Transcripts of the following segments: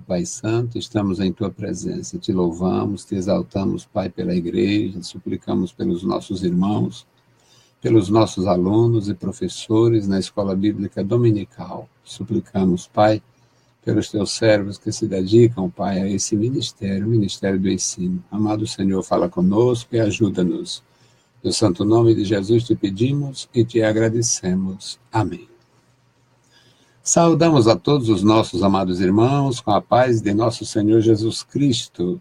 Pai Santo, estamos em Tua presença, Te louvamos, Te exaltamos, Pai, pela igreja, suplicamos pelos nossos irmãos, pelos nossos alunos e professores na Escola Bíblica Dominical. Suplicamos, Pai, pelos Teus servos que se dedicam, Pai, a esse ministério, o ministério do ensino. Amado Senhor, fala conosco e ajuda-nos. No santo nome de Jesus Te pedimos e Te agradecemos. Amém. Saudamos a todos os nossos amados irmãos com a paz de nosso Senhor Jesus Cristo.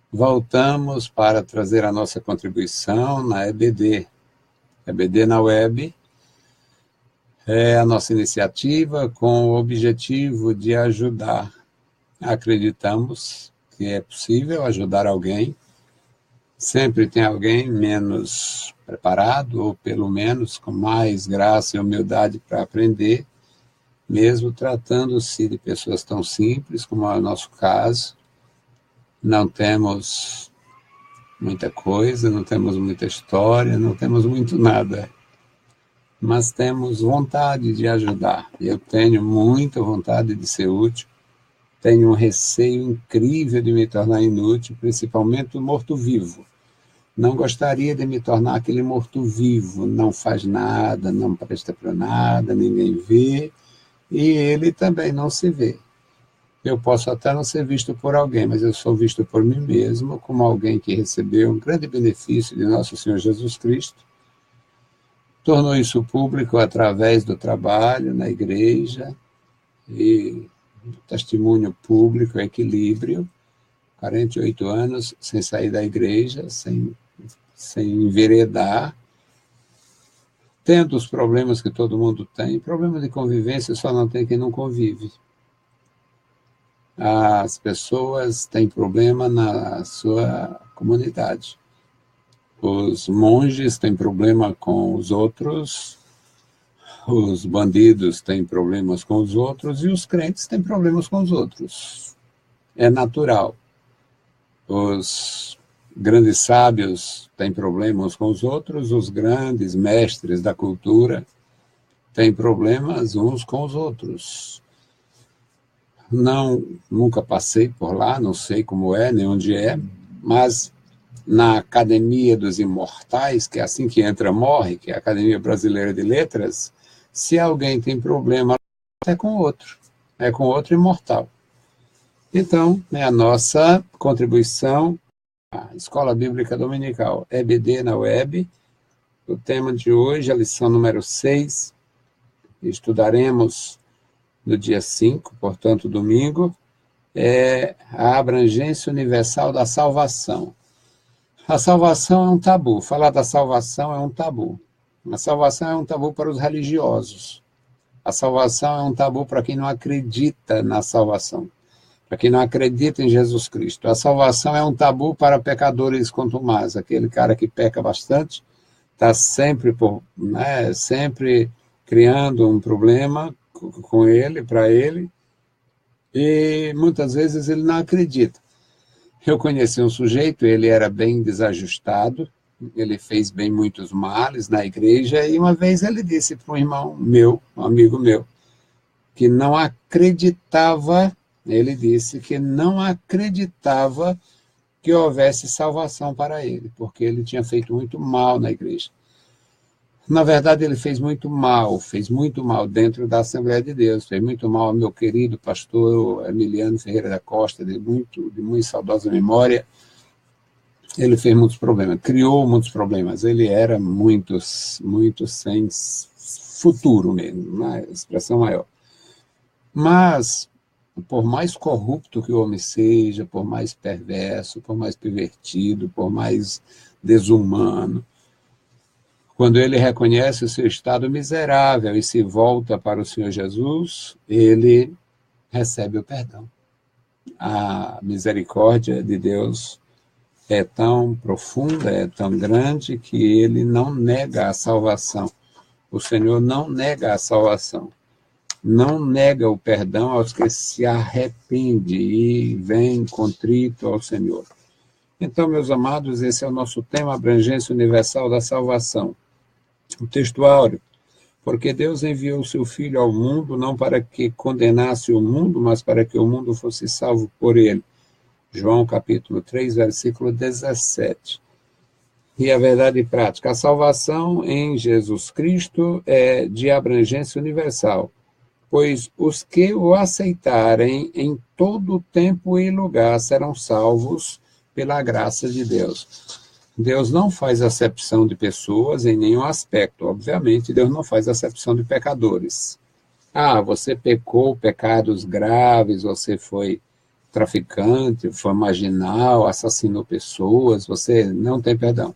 Voltamos para trazer a nossa contribuição na EBD. EBD na web é a nossa iniciativa com o objetivo de ajudar. Acreditamos que é possível ajudar alguém. Sempre tem alguém menos preparado, ou pelo menos com mais graça e humildade para aprender, mesmo tratando-se de pessoas tão simples como é o nosso caso. Não temos muita coisa, não temos muita história, não temos muito nada, mas temos vontade de ajudar. Eu tenho muita vontade de ser útil, tenho um receio incrível de me tornar inútil, principalmente o morto-vivo. Não gostaria de me tornar aquele morto-vivo, não faz nada, não presta para nada, ninguém vê, e ele também não se vê. Eu posso até não ser visto por alguém, mas eu sou visto por mim mesmo, como alguém que recebeu um grande benefício de nosso Senhor Jesus Cristo, tornou isso público através do trabalho na igreja e do testemunho público, equilíbrio, 48 anos sem sair da igreja, sem enveredar, tendo os problemas que todo mundo tem. Problema de convivência só não tem quem não convive. As pessoas têm problema na sua comunidade. Os monges têm problema com os outros, os bandidos têm problemas com os outros e os crentes têm problemas com os outros. É natural. Os grandes sábios têm problemas com os outros, os grandes mestres da cultura têm problemas uns com os outros. Nunca passei por lá, não sei como é, nem onde é, mas na Academia dos Imortais, que é assim que entra morre, que é a Academia Brasileira de Letras, se alguém tem problema, é com outro imortal. Então, é a nossa contribuição à Escola Bíblica Dominical, EBD na web. O tema de hoje, a lição número 6, estudaremos no dia 5, portanto, domingo, é a abrangência universal da salvação. A salvação é um tabu. Falar da salvação é um tabu. A salvação é um tabu para os religiosos. A salvação é um tabu para quem não acredita na salvação, para quem não acredita em Jesus Cristo. A salvação é um tabu para pecadores contumazes, aquele cara que peca bastante, está sempre criando um problema com ele, para ele, e muitas vezes ele não acredita. Eu conheci um sujeito, ele era bem desajustado, ele fez bem muitos males na igreja, e uma vez ele disse para um irmão meu, um amigo meu, que não acreditava, ele disse que não acreditava que houvesse salvação para ele, porque ele tinha feito muito mal na igreja. Na verdade, ele fez muito mal dentro da Assembleia de Deus, fez muito mal ao meu querido pastor Emiliano Ferreira da Costa, de muito saudosa memória. Ele fez muitos problemas, criou muitos problemas, ele era muito sem futuro mesmo, uma expressão maior. Mas, por mais corrupto que o homem seja, por mais perverso, por mais pervertido, por mais desumano, quando ele reconhece o seu estado miserável e se volta para o Senhor Jesus, ele recebe o perdão. A misericórdia de Deus é tão profunda, é tão grande, que ele não nega a salvação. O Senhor não nega a salvação. Não nega o perdão aos que se arrependem e vêm contrito ao Senhor. Então, meus amados, esse é o nosso tema, abrangência universal da salvação. O texto áureo Porque Deus enviou o seu Filho ao mundo, não para que condenasse o mundo, mas para que o mundo fosse salvo por ele. João capítulo 3, versículo 17. E a verdade prática, a salvação em Jesus Cristo é de abrangência universal, pois os que o aceitarem em todo tempo e lugar serão salvos pela graça de Deus. Deus não faz acepção de pessoas em nenhum aspecto. Obviamente, Deus não faz acepção de pecadores. Ah, você pecou pecados graves, você foi traficante, foi marginal, assassinou pessoas, você não tem perdão.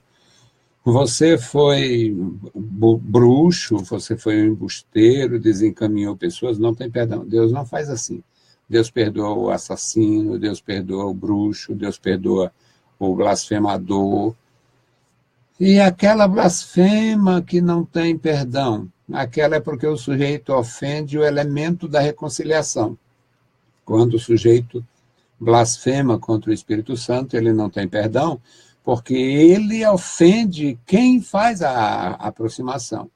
Você foi bruxo, você foi um embusteiro, desencaminhou pessoas, não tem perdão. Deus não faz assim. Deus perdoa o assassino, Deus perdoa o bruxo, Deus perdoa o blasfemador. E aquela blasfema que não tem perdão, aquela é porque o sujeito ofende o elemento da reconciliação. Quando o sujeito blasfema contra o Espírito Santo, ele não tem perdão, porque ele ofende quem faz a aproximação.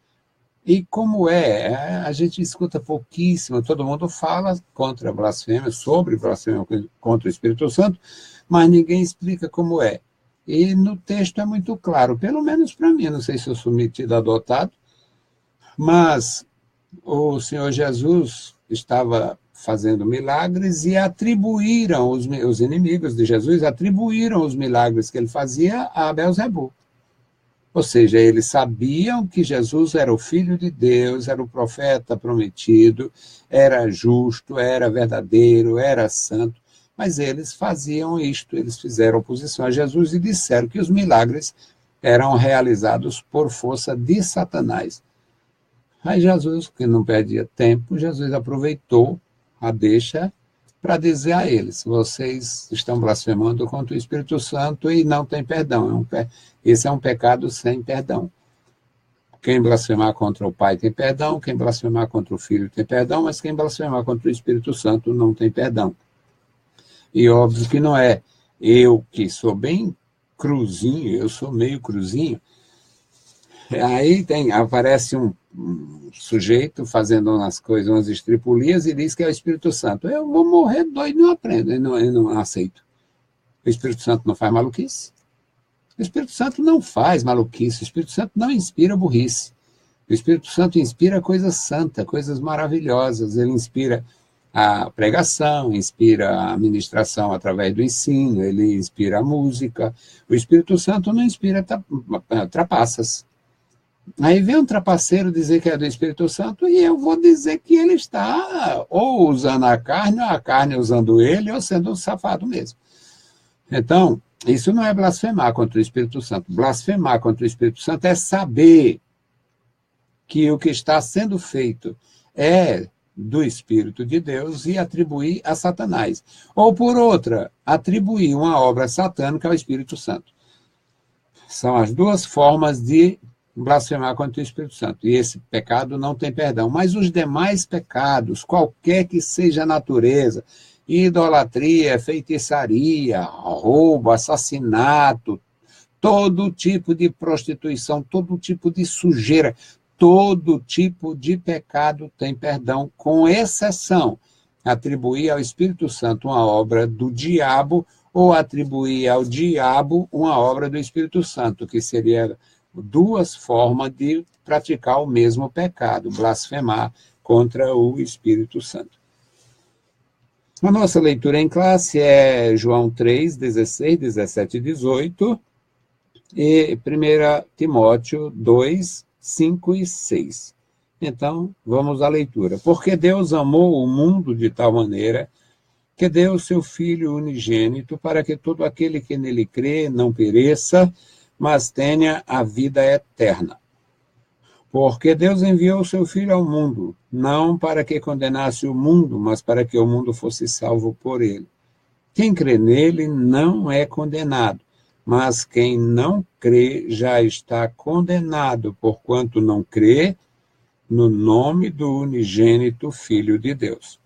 E como a gente escuta pouquíssimo, todo mundo fala contra a blasfêmia, sobre blasfêmia contra o Espírito Santo, mas ninguém explica como é. E no texto é muito claro, pelo menos para mim, não sei se eu sou metido adotado, mas o Senhor Jesus estava fazendo milagres e atribuíram, os inimigos de Jesus atribuíram os milagres que ele fazia a Beelzebul. Ou seja, eles sabiam que Jesus era o Filho de Deus, era o profeta prometido, era justo, era verdadeiro, era santo, mas eles faziam isto, eles fizeram oposição a Jesus e disseram que os milagres eram realizados por força de Satanás. Aí Jesus, que não perdia tempo, Jesus aproveitou a deixa para dizer a eles: vocês estão blasfemando contra o Espírito Santo e não tem perdão. Esse é um pecado sem perdão. Quem blasfemar contra o Pai tem perdão, quem blasfemar contra o Filho tem perdão, mas quem blasfemar contra o Espírito Santo não tem perdão. E óbvio que não é eu que sou bem cruzinho, eu sou meio cruzinho. Aí aparece um sujeito fazendo umas coisas, umas estripulias e diz que é o Espírito Santo. Eu vou morrer doido, não aprendo, eu não aceito. O Espírito Santo não faz maluquice? O Espírito Santo não faz maluquice, o Espírito Santo não inspira burrice. O Espírito Santo inspira coisas santas, coisas maravilhosas. Ele inspira a pregação, inspira a ministração através do ensino, ele inspira a música. O Espírito Santo não inspira trapaças. Aí vem um trapaceiro dizer que é do Espírito Santo e eu vou dizer que ele está ou usando a carne, ou a carne usando ele, ou sendo um safado mesmo. Então, isso não é blasfemar contra o Espírito Santo. Blasfemar contra o Espírito Santo é saber que o que está sendo feito é do Espírito de Deus e atribuir a Satanás. Ou, por outra, atribuir uma obra satânica ao Espírito Santo. São as duas formas de blasfemar contra o Espírito Santo. E esse pecado não tem perdão. Mas os demais pecados, qualquer que seja a natureza, idolatria, feitiçaria, roubo, assassinato, todo tipo de prostituição, todo tipo de sujeira, todo tipo de pecado tem perdão, com exceção atribuir ao Espírito Santo uma obra do diabo ou atribuir ao diabo uma obra do Espírito Santo, que seria duas formas de praticar o mesmo pecado, blasfemar contra o Espírito Santo. A nossa leitura em classe é João 3, 16, 17 e 18 e 1 Timóteo 2, 5 e 6. Então, vamos à leitura. Porque Deus amou o mundo de tal maneira que deu o seu Filho unigênito para que todo aquele que nele crê não pereça, mas tenha a vida eterna. Porque Deus enviou o seu Filho ao mundo, não para que condenasse o mundo, mas para que o mundo fosse salvo por ele. Quem crê nele não é condenado, mas quem não crê já está condenado, porquanto não crê no nome do unigênito Filho de Deus.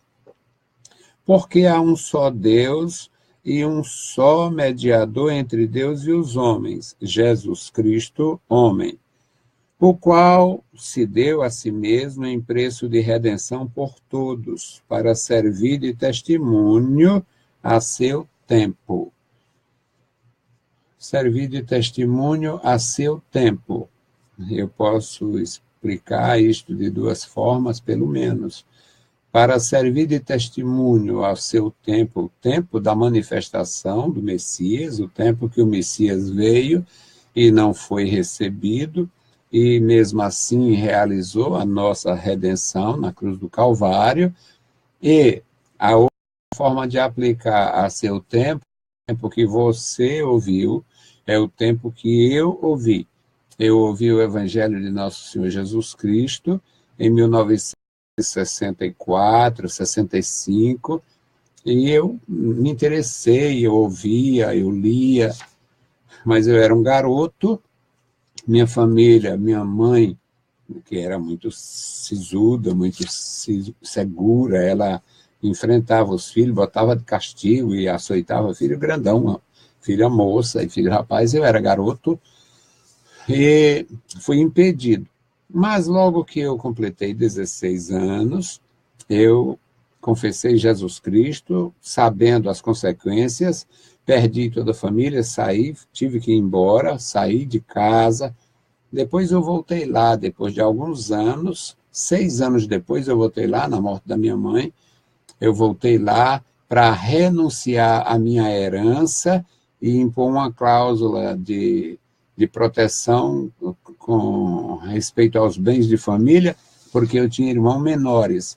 Porque há um só Deus e um só mediador entre Deus e os homens, Jesus Cristo, homem, o qual se deu a si mesmo em preço de redenção por todos, para servir de testemunho a seu tempo. Servir de testemunho a seu tempo. Eu posso explicar isto de duas formas, pelo menos. Para servir de testemunho ao seu tempo, o tempo da manifestação do Messias, o tempo que o Messias veio e não foi recebido, e mesmo assim realizou a nossa redenção na cruz do Calvário, e a outra forma de aplicar a seu tempo, o tempo que você ouviu, é o tempo que eu ouvi. Eu ouvi o Evangelho de Nosso Senhor Jesus Cristo em 1964, 65, e eu me interessei, eu ouvia, eu lia, mas eu era um garoto. Minha família, minha mãe, que era muito sisuda, muito segura, ela enfrentava os filhos, botava de castigo e açoitava filho grandão, filha moça e filho rapaz. Eu era garoto e fui impedido. Mas logo que eu completei 16 anos, eu confessei Jesus Cristo, sabendo as consequências, perdi toda a família, saí, tive que ir embora, saí de casa. Depois eu voltei lá, depois de alguns anos, 6 anos depois eu voltei lá, na morte da minha mãe, eu voltei lá para renunciar à minha herança e impor uma cláusula de proteção com respeito aos bens de família, porque eu tinha irmãos menores.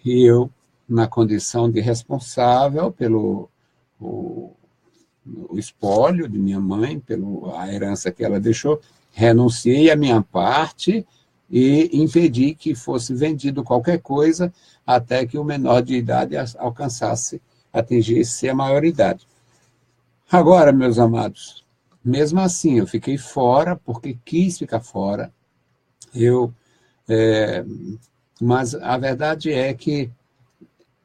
E eu, na condição de responsável pelo o espólio de minha mãe, pela herança que ela deixou, renunciei à minha parte e impedi que fosse vendido qualquer coisa até que o menor de idade atingisse a maioridade. Agora, meus amados, mesmo assim, eu fiquei fora, porque quis ficar fora. Mas a verdade é que,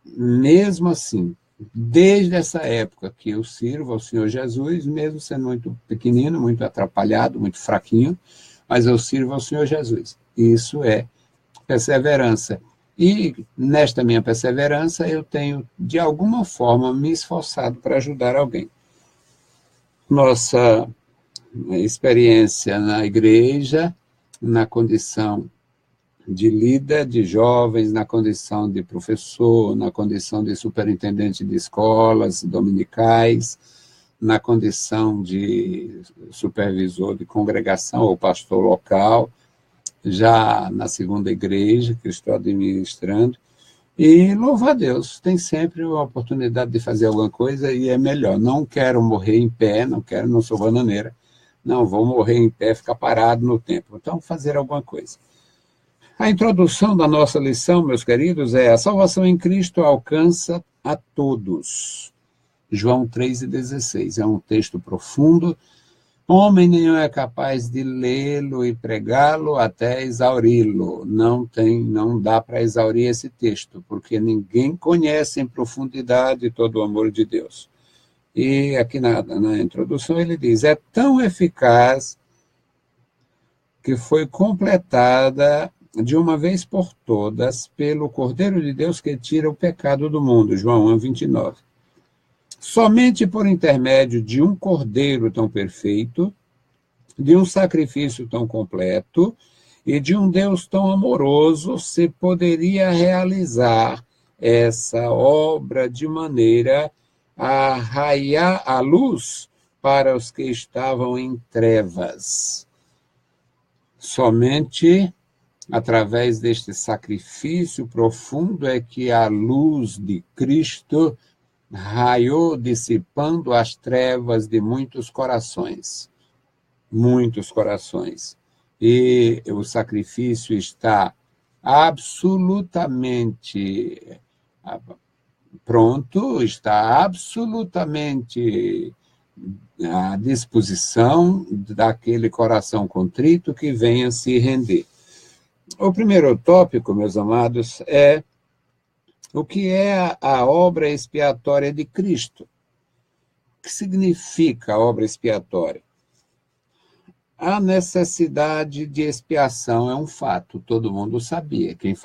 mesmo assim, desde essa época que eu sirvo ao Senhor Jesus, mesmo sendo muito pequenino, muito atrapalhado, muito fraquinho, mas eu sirvo ao Senhor Jesus. Isso é perseverança. E nesta minha perseverança eu tenho, de alguma forma, me esforçado para ajudar alguém. Nossa experiência na igreja, na condição de líder de jovens, na condição de professor, na condição de superintendente de escolas dominicais, na condição de supervisor de congregação ou pastor local, já na segunda igreja que eu estou administrando. E, louva a Deus, tem sempre a oportunidade de fazer alguma coisa e é melhor. Não quero morrer em pé, não sou bananeira, não vou morrer em pé, ficar parado no tempo. Então, fazer alguma coisa. A introdução da nossa lição, meus queridos, é: a salvação em Cristo alcança a todos. João 3,16. É um texto profundo. Homem nenhum é capaz de lê-lo e pregá-lo até exauri-lo. Não dá para exaurir esse texto, porque ninguém conhece em profundidade todo o amor de Deus. E aqui na introdução ele diz: é tão eficaz que foi completada de uma vez por todas pelo Cordeiro de Deus que tira o pecado do mundo. João 1,29. Somente por intermédio de um cordeiro tão perfeito, de um sacrifício tão completo e de um Deus tão amoroso se poderia realizar essa obra de maneira a raiar a luz para os que estavam em trevas. Somente através deste sacrifício profundo é que a luz de Cristo raiou, dissipando as trevas de muitos corações. Muitos corações. E o sacrifício está absolutamente pronto, está absolutamente à disposição daquele coração contrito que venha se render. O primeiro tópico, meus amados, é o que é a obra expiatória de Cristo. O que significa a obra expiatória? A necessidade de expiação é um fato, todo mundo sabia. Quem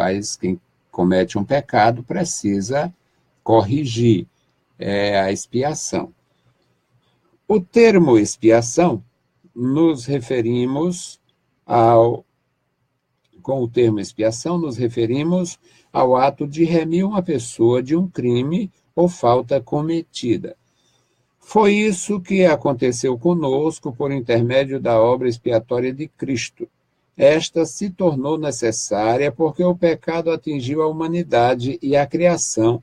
comete um pecado precisa corrigir, é a expiação. O termo expiação, com o termo expiação, nos referimos ao ato de remir uma pessoa de um crime ou falta cometida. Foi isso que aconteceu conosco por intermédio da obra expiatória de Cristo. Esta se tornou necessária porque o pecado atingiu a humanidade e a criação,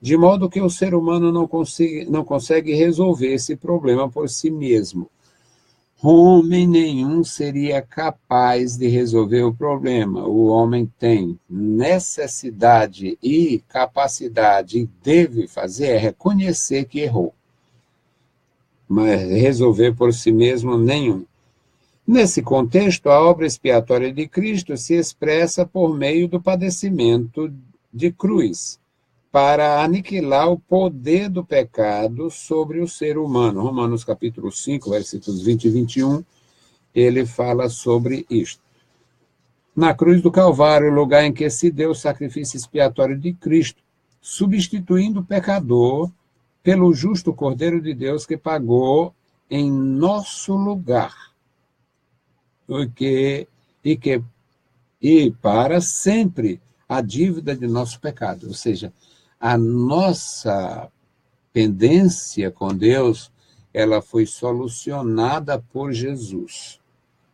de modo que o ser humano não consegue resolver esse problema por si mesmo. Homem nenhum seria capaz de resolver o problema. O homem tem necessidade e capacidade, e deve fazer, é reconhecer que errou. Mas resolver por si mesmo nenhum. Nesse contexto, a obra expiatória de Cristo se expressa por meio do padecimento de cruz, para aniquilar o poder do pecado sobre o ser humano. Romanos capítulo 5, versículos 20 e 21, ele fala sobre isto. Na cruz do Calvário, o lugar em que se deu o sacrifício expiatório de Cristo, substituindo o pecador pelo justo Cordeiro de Deus que pagou em nosso lugar. E para sempre a dívida de nosso pecado. Ou seja, a nossa pendência com Deus, ela foi solucionada por Jesus.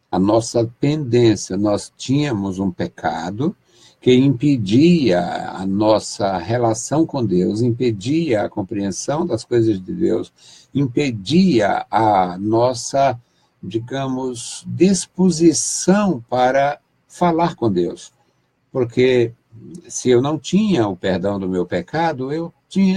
A nossa pendência, nós tínhamos um pecado que impedia a nossa relação com Deus, impedia a compreensão das coisas de Deus, impedia a nossa, digamos, disposição para falar com Deus. Porque se eu não tinha o perdão do meu pecado,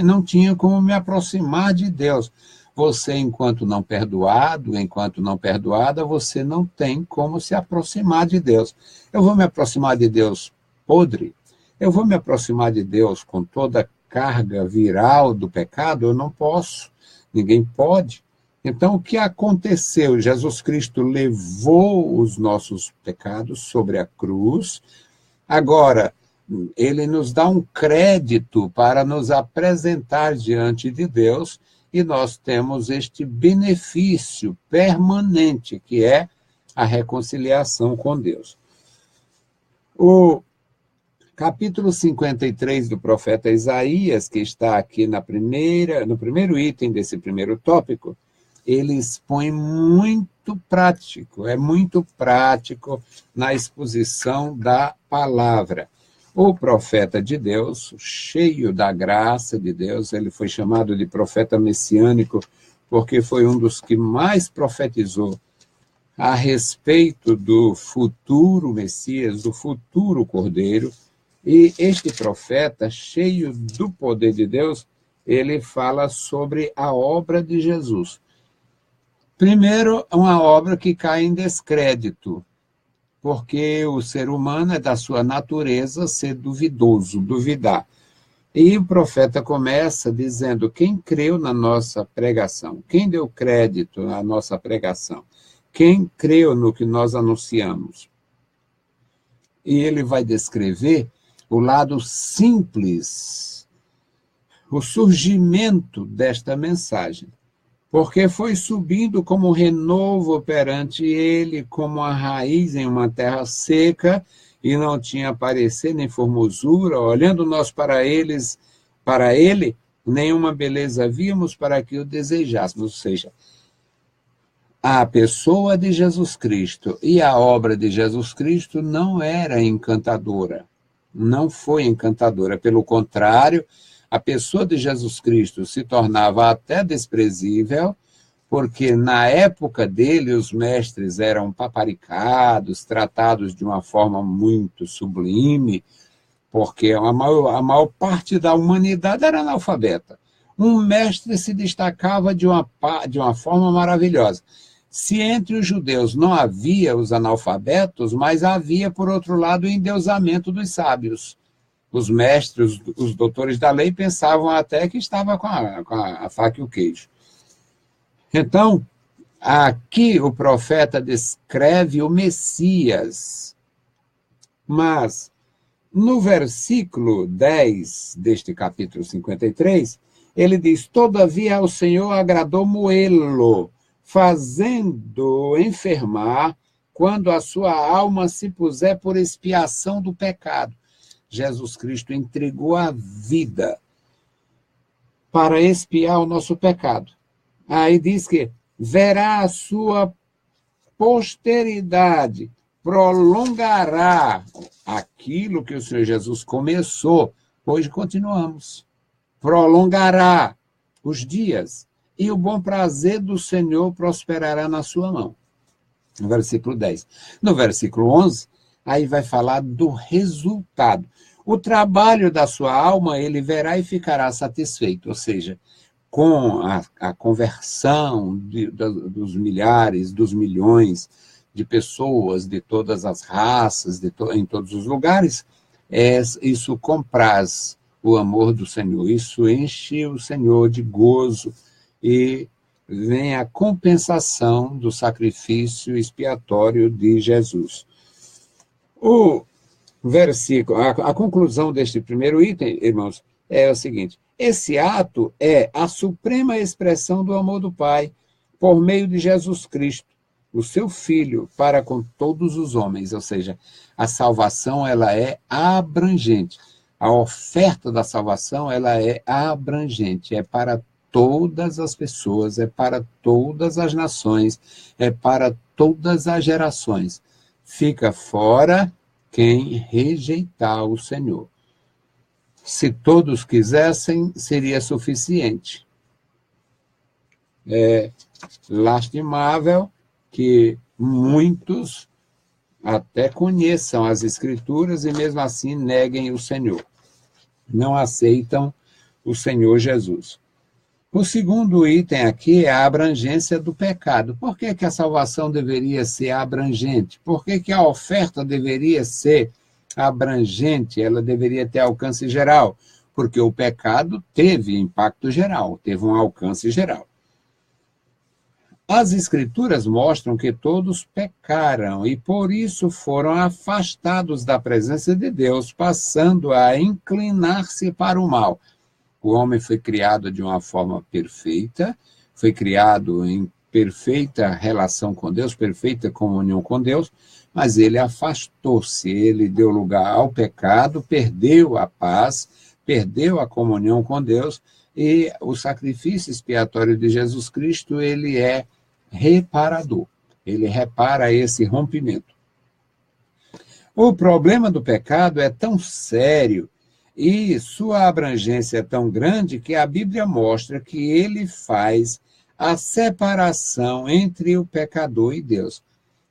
não tinha como me aproximar de Deus. Você, enquanto não perdoado, enquanto não perdoada, você não tem como se aproximar de Deus. Eu vou me aproximar de Deus podre? Eu vou me aproximar de Deus com toda a carga viral do pecado? Eu não posso. Ninguém pode. Então, o que aconteceu? Jesus Cristo levou os nossos pecados sobre a cruz. Agora, ele nos dá um crédito para nos apresentar diante de Deus e nós temos este benefício permanente, que é a reconciliação com Deus. O capítulo 53 do profeta Isaías, que está aqui no primeiro item desse primeiro tópico, ele expõe muito prático na exposição da palavra. O profeta de Deus, cheio da graça de Deus, ele foi chamado de profeta messiânico porque foi um dos que mais profetizou a respeito do futuro Messias, do futuro Cordeiro. E este profeta, cheio do poder de Deus, ele fala sobre a obra de Jesus. Primeiro, uma obra que cai em descrédito, porque o ser humano é da sua natureza ser duvidoso, duvidar. E o profeta começa dizendo: quem creu na nossa pregação? Quem deu crédito à nossa pregação? Quem creu no que nós anunciamos? E ele vai descrever o lado simples, o surgimento desta mensagem. Porque foi subindo como renovo perante ele, como a raiz em uma terra seca, e não tinha parecer nem formosura, olhando nós para ele, nenhuma beleza víamos para que o desejássemos. Ou seja, a pessoa de Jesus Cristo e a obra de Jesus Cristo não era encantadora, não foi encantadora, pelo contrário, a pessoa de Jesus Cristo se tornava até desprezível, porque na época dele os mestres eram paparicados, tratados de uma forma muito sublime, porque a maior parte da humanidade era analfabeta. Um mestre se destacava de uma forma maravilhosa. Se entre os judeus não havia os analfabetos, mas havia, por outro lado, o endeusamento dos sábios. Os mestres, os doutores da lei, pensavam até que estava com a faca e o queijo. Então, Aqui o profeta descreve o Messias, mas no versículo 10 deste capítulo 53, ele diz: todavia ao Senhor agradou moê-lo, fazendo enfermar, quando a sua alma se puser por expiação do pecado. Jesus Cristo entregou a vida para expiar o nosso pecado. Aí diz que verá a sua posteridade, prolongará aquilo que o Senhor Jesus começou. Hoje continuamos. Prolongará os dias, e o bom prazer do Senhor prosperará na sua mão. No versículo 10. No versículo 11, aí vai falar do resultado. O trabalho da sua alma ele verá e ficará satisfeito, ou seja, com a conversão dos milhares, dos milhões de pessoas, de todas as raças, em todos os lugares, isso compraz o amor do Senhor, isso enche o Senhor de gozo e vem a compensação do sacrifício expiatório de Jesus. O versículo, a conclusão deste primeiro item, irmãos, é o seguinte: esse ato é a suprema expressão do amor do Pai por meio de Jesus Cristo, o seu Filho, para com todos os homens. Ou seja, a salvação ela é abrangente. A oferta da salvação ela é abrangente, é para todas as pessoas, é para todas as nações, é para todas as gerações. Fica fora quem rejeitar o Senhor. Se todos quisessem, seria suficiente. É lastimável que muitos até conheçam as Escrituras e mesmo assim neguem o Senhor. Não aceitam o Senhor Jesus. O segundo item aqui é a abrangência do pecado. Por que a salvação deveria ser abrangente? Por que a oferta deveria ser abrangente? Ela deveria ter alcance geral? Porque o pecado teve impacto geral, teve um alcance geral. As Escrituras mostram que todos pecaram e por isso foram afastados da presença de Deus, passando a inclinar-se para o mal. O homem foi criado de uma forma perfeita, foi criado em perfeita relação com Deus, perfeita comunhão com Deus, mas ele afastou-se, ele deu lugar ao pecado, perdeu a paz, perdeu a comunhão com Deus, e o sacrifício expiatório de Jesus Cristo, ele é reparador, ele repara esse rompimento. O problema do pecado é tão sério e sua abrangência é tão grande que a Bíblia mostra que ele faz a separação entre o pecador e Deus.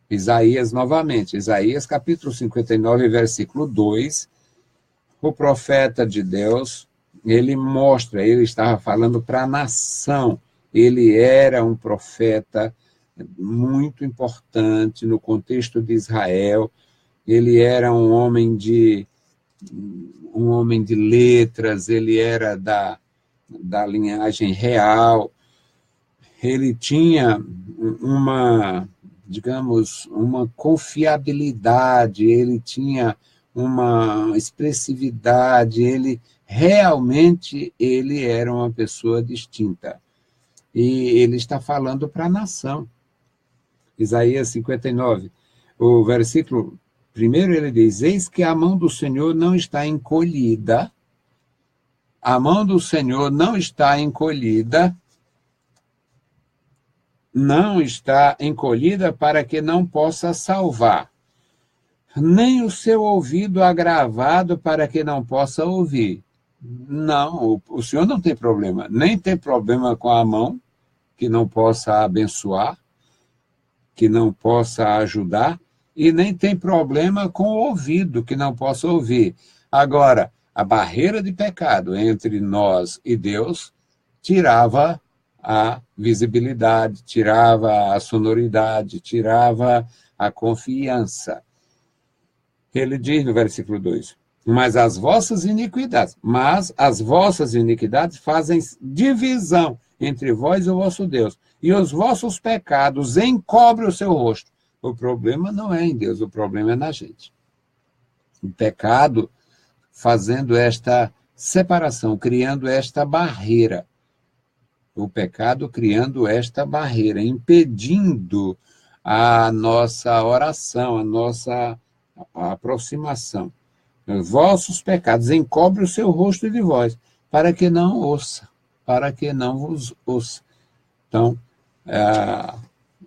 Isaías, novamente, Isaías capítulo 59, versículo 2, o profeta de Deus, ele mostra, ele estava falando para a nação, ele era um profeta muito importante no contexto de Israel, ele era um homem de letras, ele era da linhagem real, ele tinha uma confiabilidade, ele tinha uma expressividade, ele era uma pessoa distinta. E ele está falando para a nação. Isaías 59, o versículo 1, ele diz: eis que a mão do Senhor não está encolhida, a mão do Senhor não está encolhida para que não possa salvar, nem o seu ouvido agravado para que não possa ouvir. Não, o Senhor não tem problema, nem tem problema com a mão, que não possa abençoar, que não possa ajudar, e nem tem problema com o ouvido, que não possa ouvir. Agora, a barreira de pecado entre nós e Deus tirava a visibilidade, tirava a sonoridade, tirava a confiança. Ele diz no versículo 2, mas as vossas iniquidades fazem divisão entre vós e o vosso Deus, e os vossos pecados encobrem o seu rosto. O problema não é em Deus, o problema é na gente. O pecado fazendo esta separação, criando esta barreira. O pecado criando esta barreira, impedindo a nossa oração, a nossa aproximação. Os vossos pecados encobrem o seu rosto de vós, para que não ouça, para que não vos ouça. Então,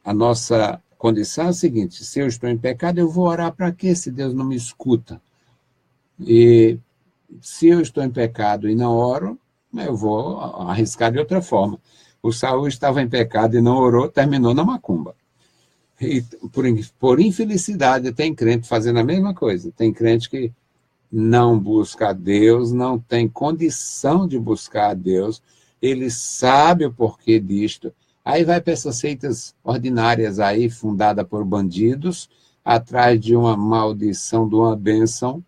a nossa condição é a seguinte: se eu estou em pecado, eu vou orar para quê, se Deus não me escuta? E se eu estou em pecado e não oro, eu vou arriscar de outra forma. O Saul estava em pecado e não orou, terminou na macumba. E por infelicidade, tem crente fazendo a mesma coisa. Tem crente que não busca a Deus, não tem condição de buscar a Deus, ele sabe o porquê disto, aí vai para essas seitas ordinárias aí, fundada por bandidos, atrás de uma maldição, de uma bênção,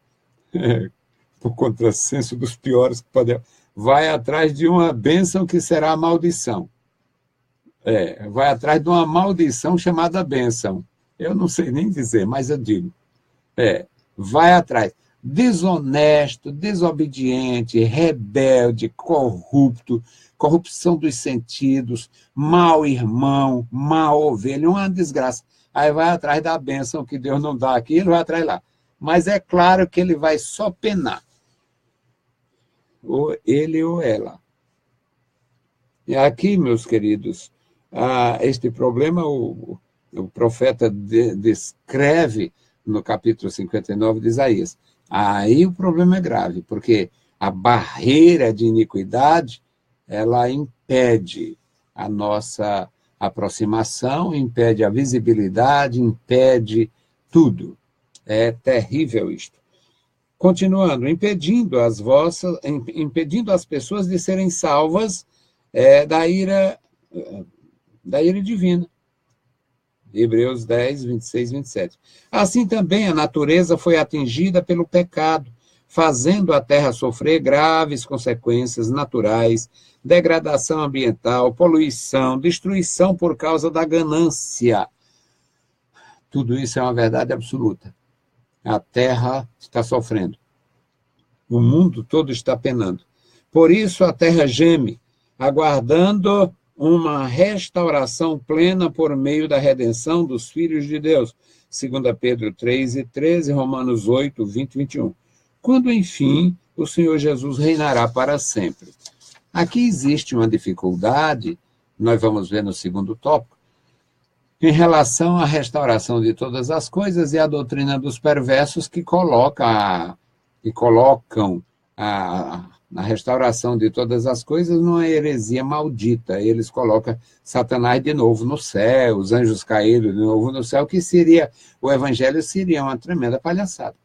por contrassenso dos piores que podem, vai atrás de uma bênção que será a maldição. Vai atrás de uma maldição chamada bênção. Eu não sei nem dizer, mas eu digo. Vai atrás. Desonesto, desobediente, rebelde, corrupto, corrupção dos sentidos, mau irmão, mau ovelha, uma desgraça. Aí vai atrás da bênção que Deus não dá aqui, ele vai atrás lá. Mas é claro que ele vai só penar. Ou ele ou ela. E aqui, meus queridos, este problema o profeta descreve no capítulo 59 de Isaías. Aí o problema é grave, porque a barreira de iniquidade, ela impede a nossa aproximação, impede a visibilidade, impede tudo. É terrível isto. Continuando, impedindo as pessoas de serem salvas da ira divina. Hebreus 10, 26, 27. Assim também a natureza foi atingida pelo pecado, fazendo a terra sofrer graves consequências naturais, degradação ambiental, poluição, destruição por causa da ganância. Tudo isso é uma verdade absoluta. A terra está sofrendo. O mundo todo está penando. Por isso a terra geme, aguardando uma restauração plena por meio da redenção dos filhos de Deus. 2 Pedro 3 e 13, Romanos 8, 20 e 21. Quando, enfim, o Senhor Jesus reinará para sempre. Aqui existe uma dificuldade, nós vamos ver no segundo tópico, em relação à restauração de todas as coisas e à doutrina dos perversos que colocam na restauração de todas as coisas numa heresia maldita. Eles colocam Satanás de novo no céu, os anjos caídos de novo no céu, que seria, o evangelho seria uma tremenda palhaçada.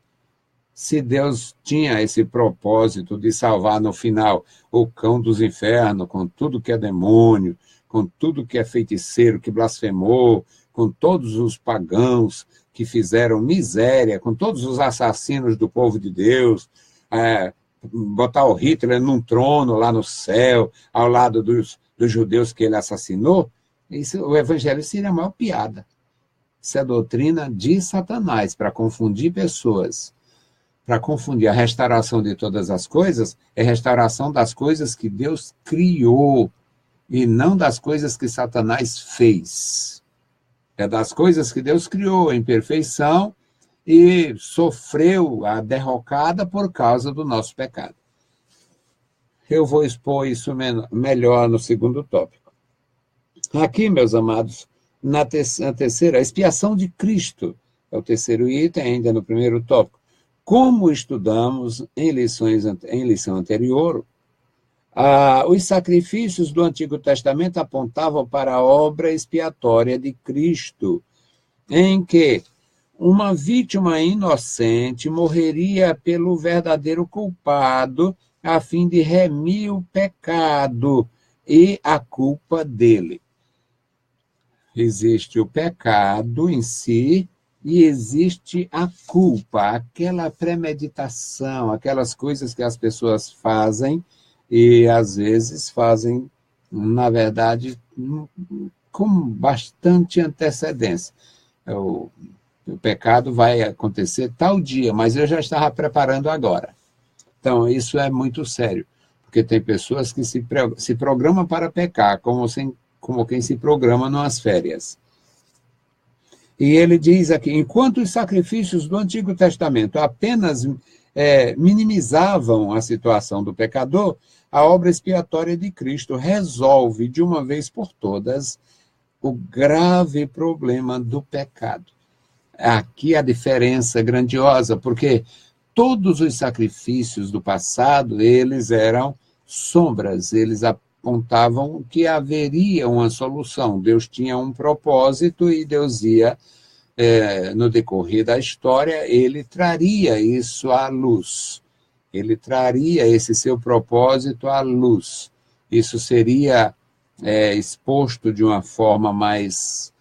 Se Deus tinha esse propósito de salvar no final o cão dos infernos, com tudo que é demônio, com tudo que é feiticeiro, que blasfemou, com todos os pagãos que fizeram miséria, com todos os assassinos do povo de Deus, botar o Hitler num trono lá no céu, ao lado dos judeus que ele assassinou, o evangelho seria a maior piada. Isso é a doutrina de Satanás, para confundir pessoas. Para confundir a restauração de todas as coisas, é restauração das coisas que Deus criou, e não das coisas que Satanás fez. É das coisas que Deus criou em perfeição, e sofreu a derrocada por causa do nosso pecado. Eu vou expor isso melhor no segundo tópico. Aqui, meus amados, na terceira, a expiação de Cristo, é o terceiro item, ainda no primeiro tópico. Como estudamos em lição anterior, os sacrifícios do Antigo Testamento apontavam para a obra expiatória de Cristo, em que uma vítima inocente morreria pelo verdadeiro culpado, a fim de remir o pecado e a culpa dele. Existe o pecado em si e existe a culpa, aquela premeditação, aquelas coisas que as pessoas fazem e às vezes fazem, na verdade, com bastante antecedência. O pecado vai acontecer tal dia, mas eu já estava preparando agora. Então, isso é muito sério, porque tem pessoas que se programam para pecar, como quem se programa nas férias. E ele diz aqui, enquanto os sacrifícios do Antigo Testamento apenas minimizavam a situação do pecador, a obra expiatória de Cristo resolve, de uma vez por todas, o grave problema do pecado. Aqui a diferença grandiosa, porque todos os sacrifícios do passado, eles eram sombras, eles apontavam que haveria uma solução. Deus tinha um propósito e Deus ia, no decorrer da história, ele traria isso à luz. Ele traria esse seu propósito à luz. Isso seria exposto de uma forma mais,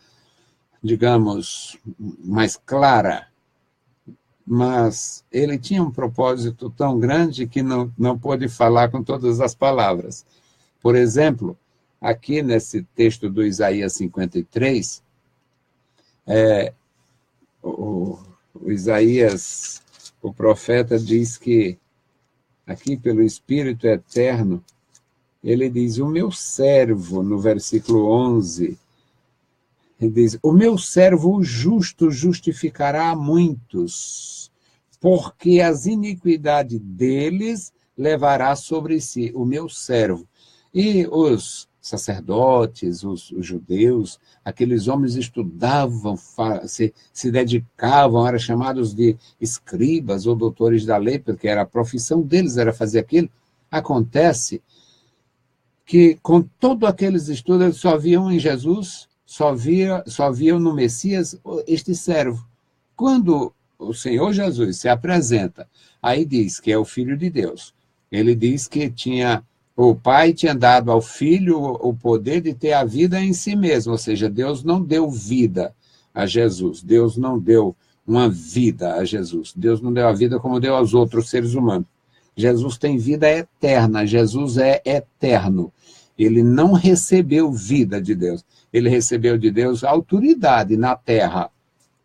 digamos, mais clara, mas ele tinha um propósito tão grande que não pôde falar com todas as palavras. Por exemplo, aqui nesse texto do Isaías 53, o Isaías, o profeta, diz que, aqui pelo Espírito Eterno, ele diz, o meu servo, no versículo 11, ele diz, o meu servo justo justificará a muitos, porque as iniquidades deles levará sobre si, o meu servo. E os sacerdotes, os judeus, aqueles homens estudavam, se dedicavam, eram chamados de escribas ou doutores da lei, porque era a profissão deles, era fazer aquilo. Acontece que com todos aqueles estudos, eles só viam em Jesus, só viam no Messias este servo. Quando o Senhor Jesus se apresenta, aí diz que é o Filho de Deus. Ele diz que o Pai tinha dado ao Filho o poder de ter a vida em si mesmo, ou seja, Deus não deu vida a Jesus, Deus não deu uma vida a Jesus, Deus não deu a vida como deu aos outros seres humanos. Jesus tem vida eterna, Jesus é eterno. Ele não recebeu vida de Deus, ele recebeu de Deus autoridade na terra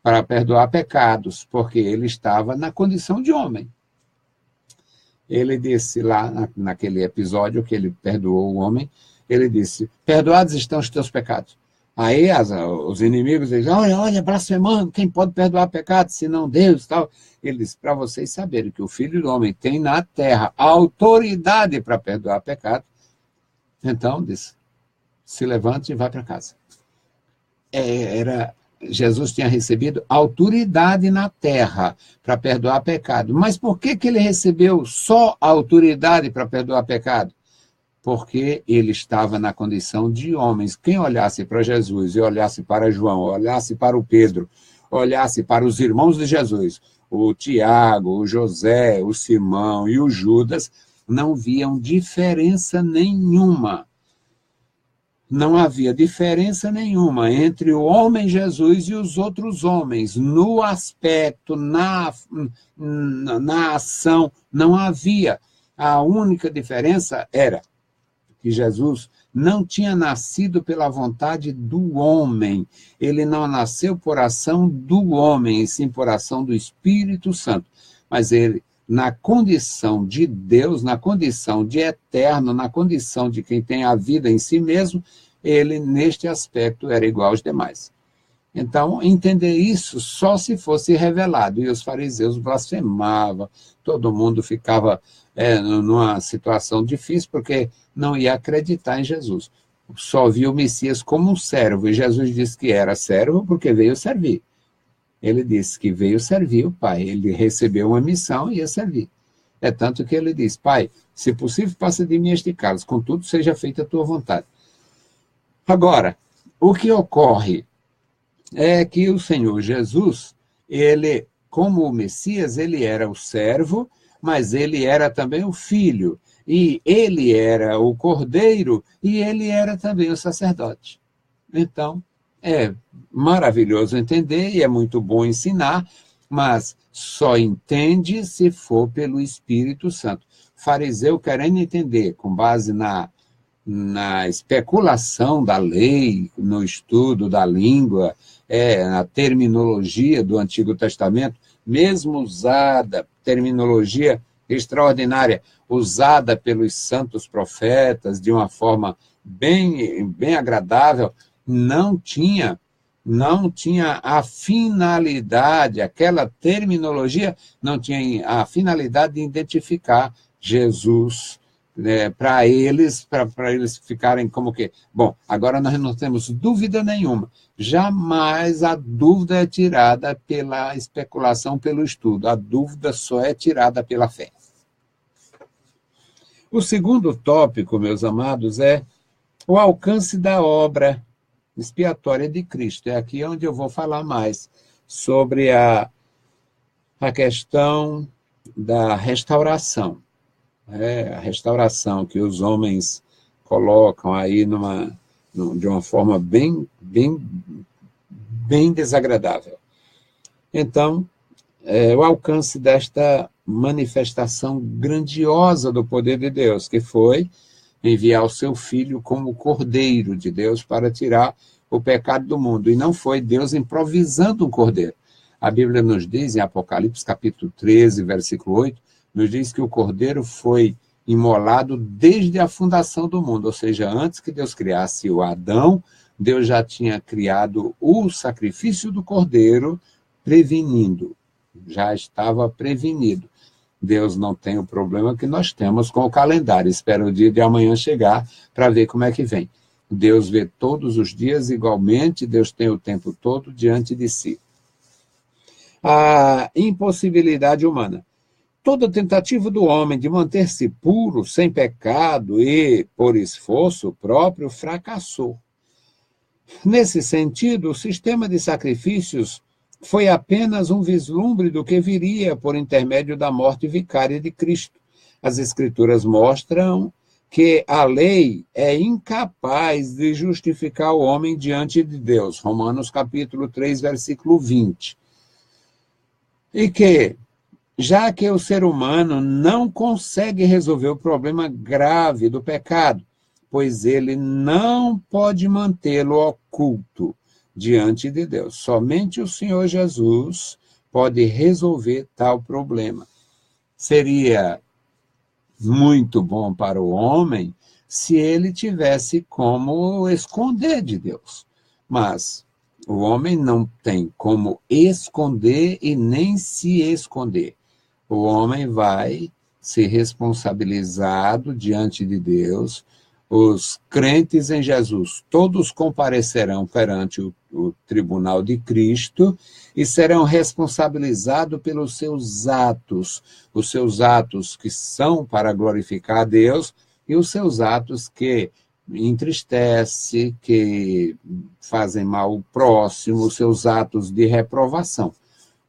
para perdoar pecados, porque ele estava na condição de homem. Ele disse lá, naquele episódio que ele perdoou o homem, ele disse, perdoados estão os teus pecados. Aí os inimigos dizem, olha, blasfemando, quem pode perdoar pecados, senão Deus? Tal. Ele disse, para vocês saberem que o Filho do Homem tem na terra autoridade para perdoar pecados, então, disse, se levante e vai para casa. Jesus tinha recebido autoridade na terra para perdoar pecado. Mas por que ele recebeu só a autoridade para perdoar pecado? Porque ele estava na condição de homens. Quem olhasse para Jesus e olhasse para João, olhasse para o Pedro, olhasse para os irmãos de Jesus, o Tiago, o José, o Simão e o Judas, não viam diferença nenhuma. Não havia diferença nenhuma entre o homem Jesus e os outros homens. No aspecto, na ação, não havia. A única diferença era que Jesus não tinha nascido pela vontade do homem. Ele não nasceu por ação do homem, e sim por ação do Espírito Santo. Mas ele, na condição de Deus, na condição de eterno, na condição de quem tem a vida em si mesmo, ele, neste aspecto, era igual aos demais. Então, entender isso só se fosse revelado. E os fariseus blasfemavam, todo mundo ficava numa situação difícil, porque não ia acreditar em Jesus. Só via o Messias como um servo, e Jesus disse que era servo porque veio servir. Ele disse que veio servir o Pai, ele recebeu uma missão e ia servir. É tanto que ele diz, Pai, se possível, passa de mim este cálice, contudo, seja feita a tua vontade. Agora, o que ocorre é que o Senhor Jesus, ele, como o Messias, ele era o servo, mas ele era também o filho, e ele era o cordeiro, e ele era também o sacerdote. Então, é maravilhoso entender, e é muito bom ensinar, mas só entende se for pelo Espírito Santo. Fariseu querendo entender, com base na especulação da lei, no estudo da língua, na terminologia do Antigo Testamento, mesmo usada, terminologia extraordinária, usada pelos santos profetas de uma forma bem agradável, não tinha a finalidade, aquela terminologia não tinha a finalidade de identificar Jesus, né, para eles ficarem como que, bom, agora nós não temos dúvida nenhuma, jamais a dúvida é tirada pela especulação, pelo estudo, a dúvida só é tirada pela fé. O segundo tópico, meus amados, é o alcance da obra expiatória de Cristo. É aqui onde eu vou falar mais sobre a questão da restauração. A restauração que os homens colocam aí de uma forma bem desagradável. Então, o alcance desta manifestação grandiosa do poder de Deus, que foi enviar o seu Filho como Cordeiro de Deus para tirar o pecado do mundo. E não foi Deus improvisando um cordeiro. A Bíblia nos diz, em Apocalipse, capítulo 13, versículo 8, nos diz que o cordeiro foi imolado desde a fundação do mundo, ou seja, antes que Deus criasse o Adão, Deus já tinha criado o sacrifício do cordeiro, prevenindo, já estava prevenido. Deus não tem o problema que nós temos com o calendário, espera o dia de amanhã chegar para ver como é que vem. Deus vê todos os dias igualmente, Deus tem o tempo todo diante de si. A impossibilidade humana. Toda tentativa do homem de manter-se puro, sem pecado e por esforço próprio, fracassou. Nesse sentido, o sistema de sacrifícios foi apenas um vislumbre do que viria por intermédio da morte vicária de Cristo. As Escrituras mostram que a lei é incapaz de justificar o homem diante de Deus. Romanos capítulo 3, versículo 20. E que, já que o ser humano não consegue resolver o problema grave do pecado, pois ele não pode mantê-lo oculto diante de Deus. Somente o Senhor Jesus pode resolver tal problema. Seria muito bom para o homem se ele tivesse como esconder de Deus. Mas o homem não tem como esconder e nem se esconder. O homem vai ser responsabilizado diante de Deus. Os crentes em Jesus, todos comparecerão perante o tribunal de Cristo e serão responsabilizados pelos seus atos, os seus atos que são para glorificar a Deus e os seus atos que entristecem, que fazem mal ao próximo, os seus atos de reprovação.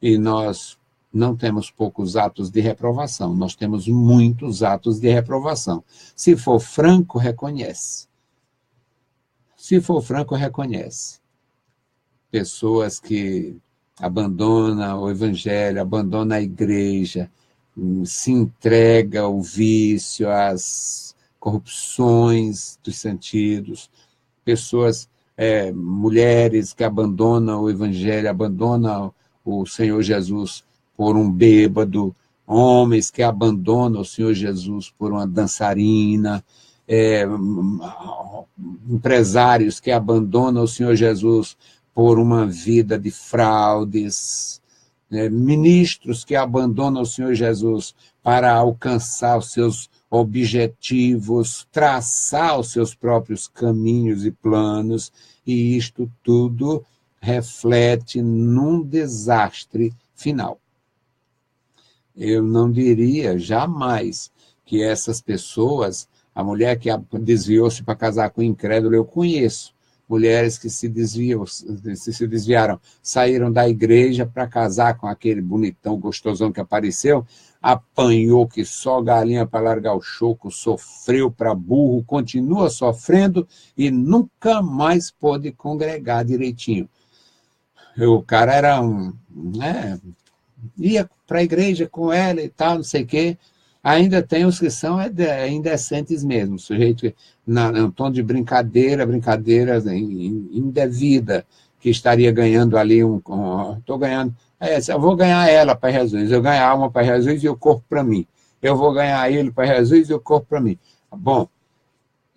E nós não temos poucos atos de reprovação, nós temos muitos atos de reprovação. Se for franco, reconhece. Se for franco, reconhece. Pessoas que abandonam o evangelho, abandonam a igreja, se entregam ao vício, às corrupções dos sentidos. Pessoas, mulheres que abandonam o evangelho, abandonam o Senhor Jesus por um bêbado, homens que abandonam o Senhor Jesus por uma dançarina, empresários que abandonam o Senhor Jesus por uma vida de fraudes, ministros que abandonam o Senhor Jesus para alcançar os seus objetivos, traçar os seus próprios caminhos e planos, e isto tudo reflete num desastre final. Eu não diria jamais que essas pessoas, a mulher que desviou-se para casar com o incrédulo, eu conheço. Mulheres que se desviaram, saíram da igreja para casar com aquele bonitão, gostosão que apareceu, apanhou que só galinha para largar o choco, sofreu para burro, continua sofrendo e nunca mais pôde congregar direitinho. O cara era ia para a igreja com ela e tal, não sei o quê, Ainda tem os que são indecentes mesmo, sujeito que, num tom de brincadeira indevida, que estaria ganhando ali estou ganhando, eu vou ganhar ela para Jesus, eu ganho a alma para Jesus e o corpo para mim. Eu vou ganhar ele para Jesus e o corpo para mim. Bom,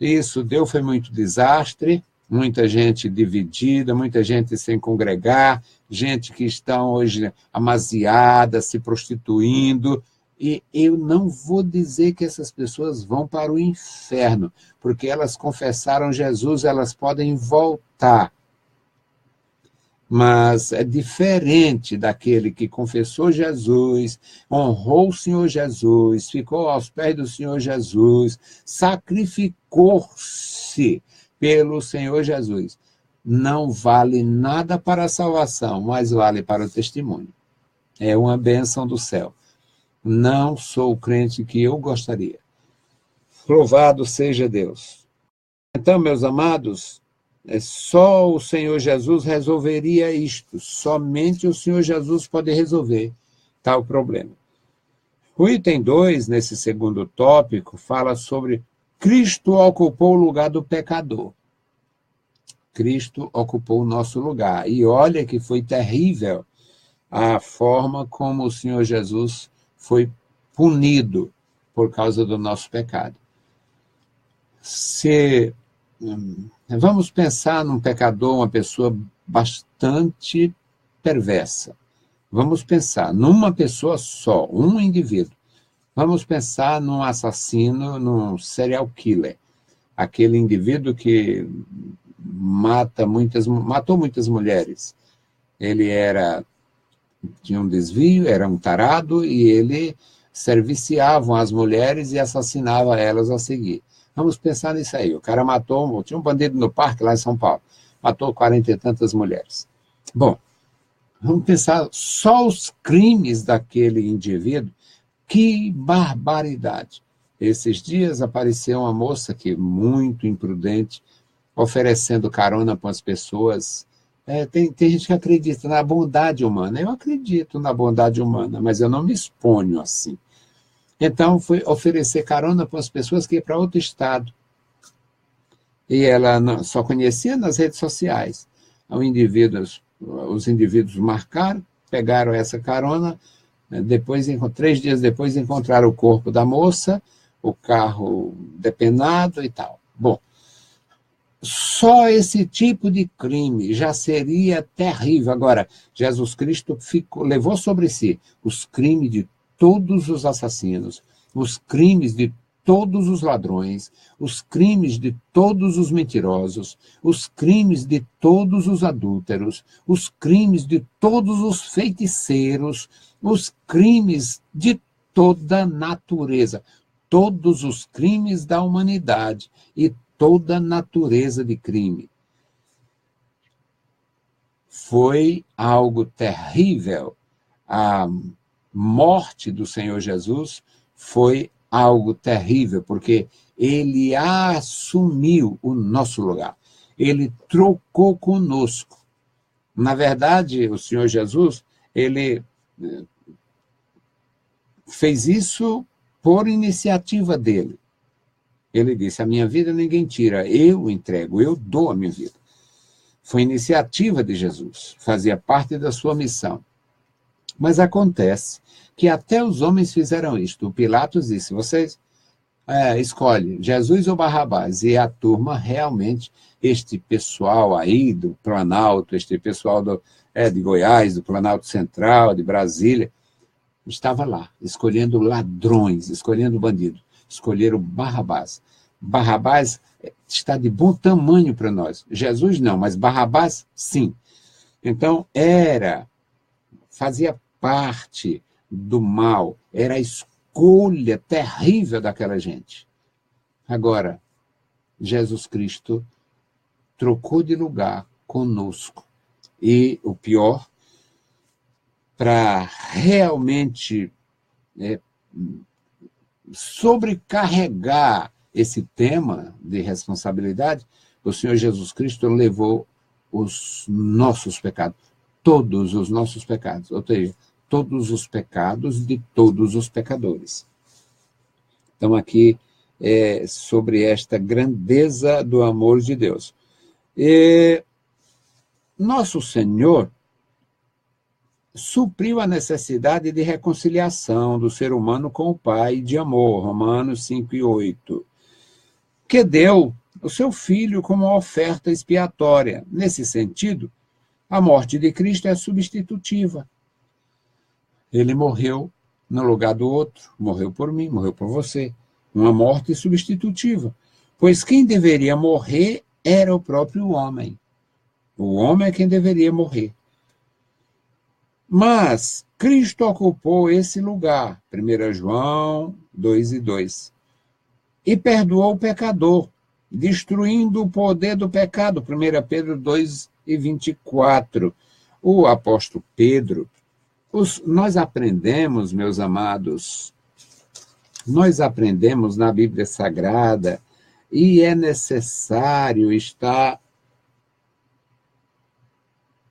isso foi muito desastre, muita gente dividida, muita gente sem congregar, gente que estão hoje amaziada, se prostituindo, e eu não vou dizer que essas pessoas vão para o inferno, porque elas confessaram Jesus, elas podem voltar. Mas é diferente daquele que confessou Jesus, honrou o Senhor Jesus, ficou aos pés do Senhor Jesus, sacrificou-se pelo Senhor Jesus. Não vale nada para a salvação, mas vale para o testemunho. É uma bênção do céu. Não sou o crente que eu gostaria. Louvado seja Deus. Então, meus amados, só o Senhor Jesus resolveria isto. Somente o Senhor Jesus pode resolver tal problema. O item 2, nesse segundo tópico, fala sobre Cristo ocupou o lugar do pecador. Cristo ocupou o nosso lugar. E olha que foi terrível a forma como o Senhor Jesus foi punido por causa do nosso pecado. Vamos pensar num pecador, uma pessoa bastante perversa. Vamos pensar numa pessoa só, um indivíduo. Vamos pensar num assassino, num serial killer. Aquele indivíduo que matou muitas mulheres. Ele tinha um desvio, era um tarado, e ele serviciava as mulheres e assassinava elas a seguir. Vamos pensar nisso aí. O cara tinha um bandido no parque lá em São Paulo, matou 40 e tantas mulheres. Bom, vamos pensar só os crimes daquele indivíduo. Que barbaridade! Esses dias apareceu uma moça muito imprudente, oferecendo carona para as pessoas. Tem gente que acredita na bondade humana. Eu acredito na bondade humana, mas eu não me exponho assim. Então, foi oferecer carona para as pessoas que iam para outro estado. E ela só conhecia nas redes sociais. Os indivíduos marcaram, pegaram essa carona, 3 dias depois encontraram o corpo da moça, o carro depenado e tal. Bom, só esse tipo de crime já seria terrível. Agora, Jesus Cristo levou sobre si os crimes de todos os assassinos, os crimes de todos os ladrões, os crimes de todos os mentirosos, os crimes de todos os adúlteros, os crimes de todos os feiticeiros, os crimes de toda natureza, todos os crimes da humanidade e toda natureza de crime. Foi algo terrível. A morte do Senhor Jesus foi algo terrível, porque ele assumiu o nosso lugar. Ele trocou conosco. Na verdade, o Senhor Jesus, ele fez isso por iniciativa dele. Ele disse, a minha vida ninguém tira, eu entrego, eu dou a minha vida. Foi iniciativa de Jesus, fazia parte da sua missão. Mas acontece que até os homens fizeram isto. O Pilatos disse, vocês escolhem Jesus ou Barrabás. E a turma realmente, este pessoal aí do Planalto, este pessoal de Goiás, do Planalto Central, de Brasília, estava lá, escolhendo ladrões, escolhendo bandidos. Escolheram Barrabás. Barrabás está de bom tamanho para nós. Jesus não, mas Barrabás, sim. Então, fazia parte do mal, era a escolha terrível daquela gente. Agora, Jesus Cristo trocou de lugar conosco. E o pior, para realmente sobrecarregar esse tema de responsabilidade, o Senhor Jesus Cristo levou os nossos pecados, todos os nossos pecados, ou seja, todos os pecados de todos os pecadores. Então, aqui é sobre esta grandeza do amor de Deus. E nosso Senhor supriu a necessidade de reconciliação do ser humano com o Pai de amor, Romanos 5:8, que deu o seu Filho como oferta expiatória. Nesse sentido, a morte de Cristo é substitutiva. Ele morreu no lugar do outro, morreu por mim, morreu por você. Uma morte substitutiva, pois quem deveria morrer era o próprio homem. O homem é quem deveria morrer. Mas Cristo ocupou esse lugar, 1 João 2:2, e perdoou o pecador, destruindo o poder do pecado, 1 Pedro 2:24. O apóstolo Pedro, nós aprendemos, meus amados, nós aprendemos na Bíblia Sagrada, e é necessário estar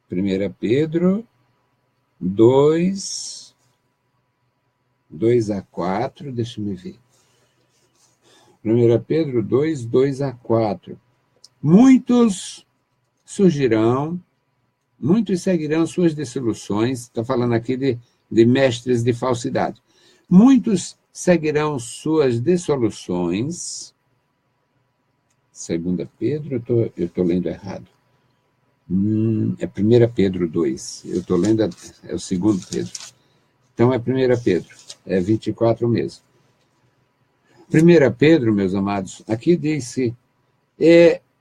1 Pedro 2:4, deixa eu ver. 1 Pedro 2:4. Muitos surgirão, muitos seguirão suas dissoluções, está falando aqui de mestres de falsidade. Muitos seguirão suas dissoluções. 2 Pedro, eu estou lendo errado. É 1 Pedro 2. Eu estou lendo, é o 2 Pedro. Então é 1 Pedro, é 24 mesmo. 1 Pedro, meus amados, aqui diz-se,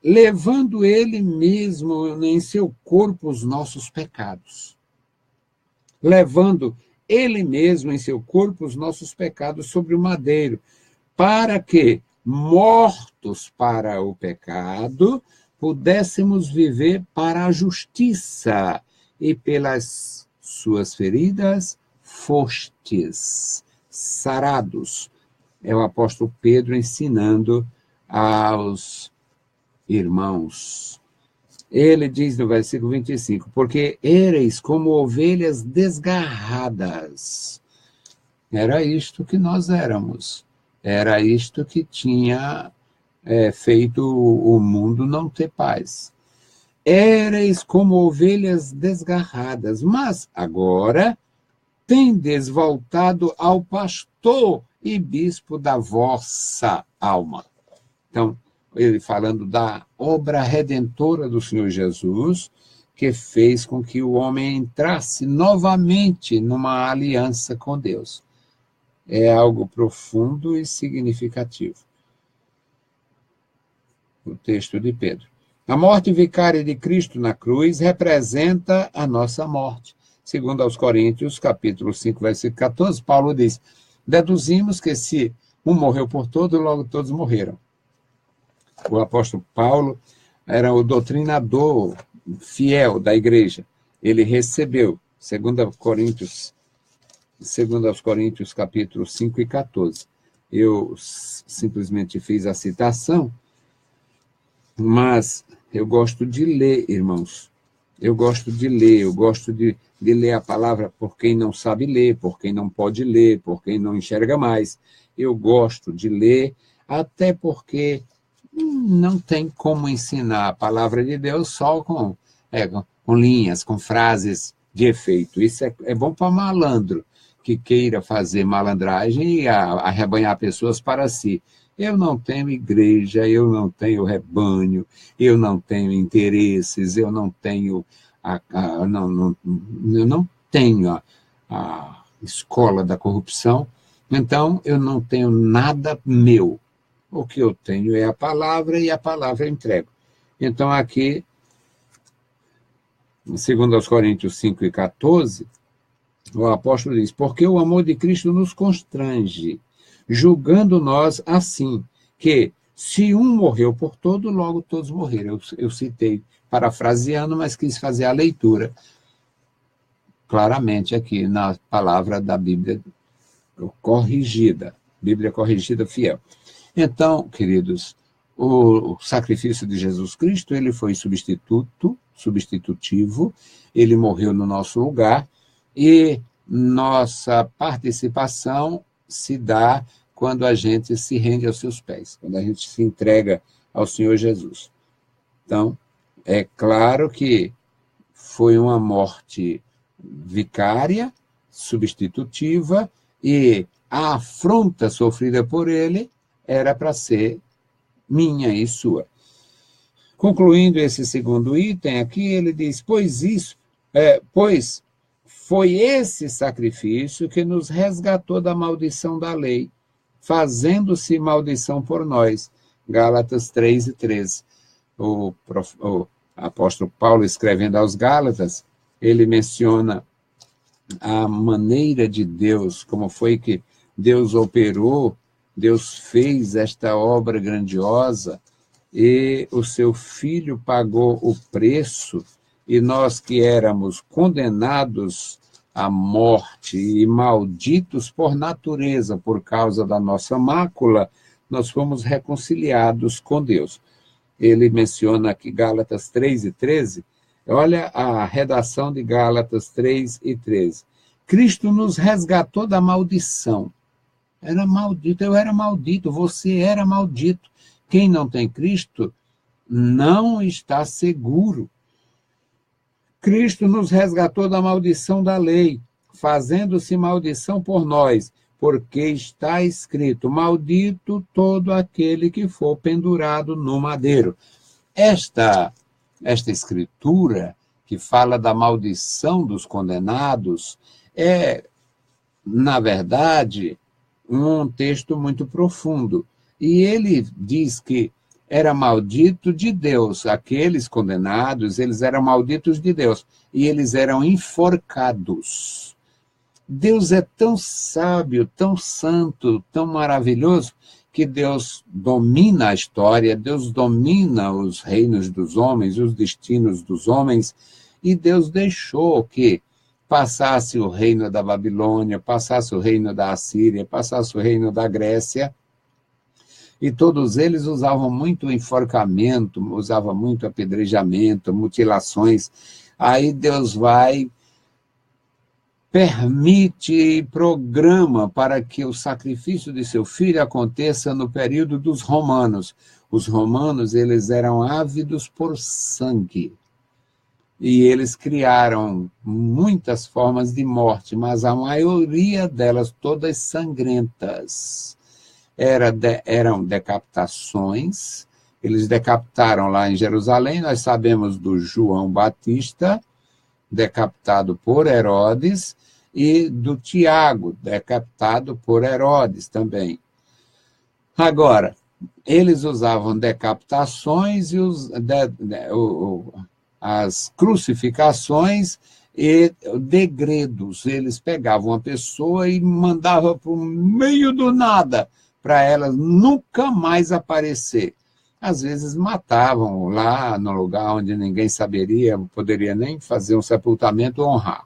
levando ele mesmo em seu corpo os nossos pecados. Levando ele mesmo em seu corpo os nossos pecados sobre o madeiro, para que, mortos para o pecado, pudéssemos viver para a justiça, e pelas suas feridas fostes sarados. É o apóstolo Pedro ensinando aos irmãos. Ele diz no versículo 25, porque éreis como ovelhas desgarradas. Era isto que nós éramos. Era isto que tinha feito o mundo não ter paz. Éreis como ovelhas desgarradas, mas agora tendes voltado ao pastor e bispo da vossa alma. Então, ele falando da obra redentora do Senhor Jesus, que fez com que o homem entrasse novamente numa aliança com Deus. É algo profundo e significativo. O texto de Pedro. A morte vicária de Cristo na cruz representa a nossa morte. Segundo aos Coríntios, capítulo 5, versículo 14, Paulo diz, deduzimos que se um morreu por todos, logo todos morreram. O apóstolo Paulo era o doutrinador fiel da igreja. Ele recebeu, segundo aos Coríntios, capítulo 5 e 14. Eu simplesmente fiz a citação, mas eu gosto de ler, irmãos. Eu gosto de ler a palavra por quem não sabe ler, por quem não pode ler, por quem não enxerga mais. Eu gosto de ler, até porque não tem como ensinar a palavra de Deus só com linhas, com frases de efeito. Isso é bom para malandro, que queira fazer malandragem e arrebanhar pessoas para si. Eu não tenho igreja, eu não tenho rebanho, eu não tenho interesses, eu não tenho eu não tenho a escola da corrupção, então eu não tenho nada meu. O que eu tenho é a palavra e a palavra eu entrego. Então aqui, segundo aos Coríntios 5 e 14, o apóstolo diz, porque o amor de Cristo nos constrange, julgando nós assim, que se um morreu por todo, logo todos morreram. Eu citei parafraseando, mas quis fazer a leitura claramente aqui na palavra da Bíblia corrigida, Bíblia corrigida fiel. Então, queridos, o sacrifício de Jesus Cristo, ele foi substitutivo, ele morreu no nosso lugar, e nossa participação se dá quando a gente se rende aos seus pés, quando a gente se entrega ao Senhor Jesus. Então, é claro que foi uma morte vicária, substitutiva, e a afronta sofrida por ele era para ser minha e sua. Concluindo esse segundo item aqui, ele diz, pois foi esse sacrifício que nos resgatou da maldição da lei, fazendo-se maldição por nós. Gálatas 3:13. O apóstolo Paulo, escrevendo aos Gálatas, ele menciona a maneira de Deus, como foi que Deus operou, Deus fez esta obra grandiosa, e o seu Filho pagou o preço, e nós que éramos condenados à morte e malditos por natureza, por causa da nossa mácula, nós fomos reconciliados com Deus. Ele menciona aqui Gálatas 3:13, olha a redação de Gálatas 3:13. Cristo nos resgatou da maldição. Era maldito, eu era maldito, você era maldito. Quem não tem Cristo não está seguro. Cristo nos resgatou da maldição da lei, fazendo-se maldição por nós, porque está escrito, maldito todo aquele que for pendurado no madeiro. Esta escritura, que fala da maldição dos condenados, é, na verdade, um texto muito profundo. E ele diz que era maldito de Deus. Aqueles condenados, eles eram malditos de Deus. E eles eram enforcados. Deus é tão sábio, tão santo, tão maravilhoso, que Deus domina a história, Deus domina os reinos dos homens, os destinos dos homens, e Deus deixou que passasse o reino da Babilônia, passasse o reino da Assíria, passasse o reino da Grécia, e todos eles usavam muito enforcamento, usavam muito apedrejamento, mutilações. Aí Deus vai, permite e programa para que o sacrifício de seu filho aconteça no período dos romanos. Os romanos, eles eram ávidos por sangue. E eles criaram muitas formas de morte, mas a maioria delas, todas sangrentas. Eram decapitações. Eles decapitaram lá em Jerusalém, nós sabemos do João Batista, decapitado por Herodes, e do Tiago, decapitado por Herodes também. Agora, eles usavam decapitações e as crucificações e degredos. Eles pegavam uma pessoa e mandavam para o meio do nada, para ela nunca mais aparecer. Às vezes matavam lá no lugar onde ninguém saberia, poderia nem fazer um sepultamento ou honrar.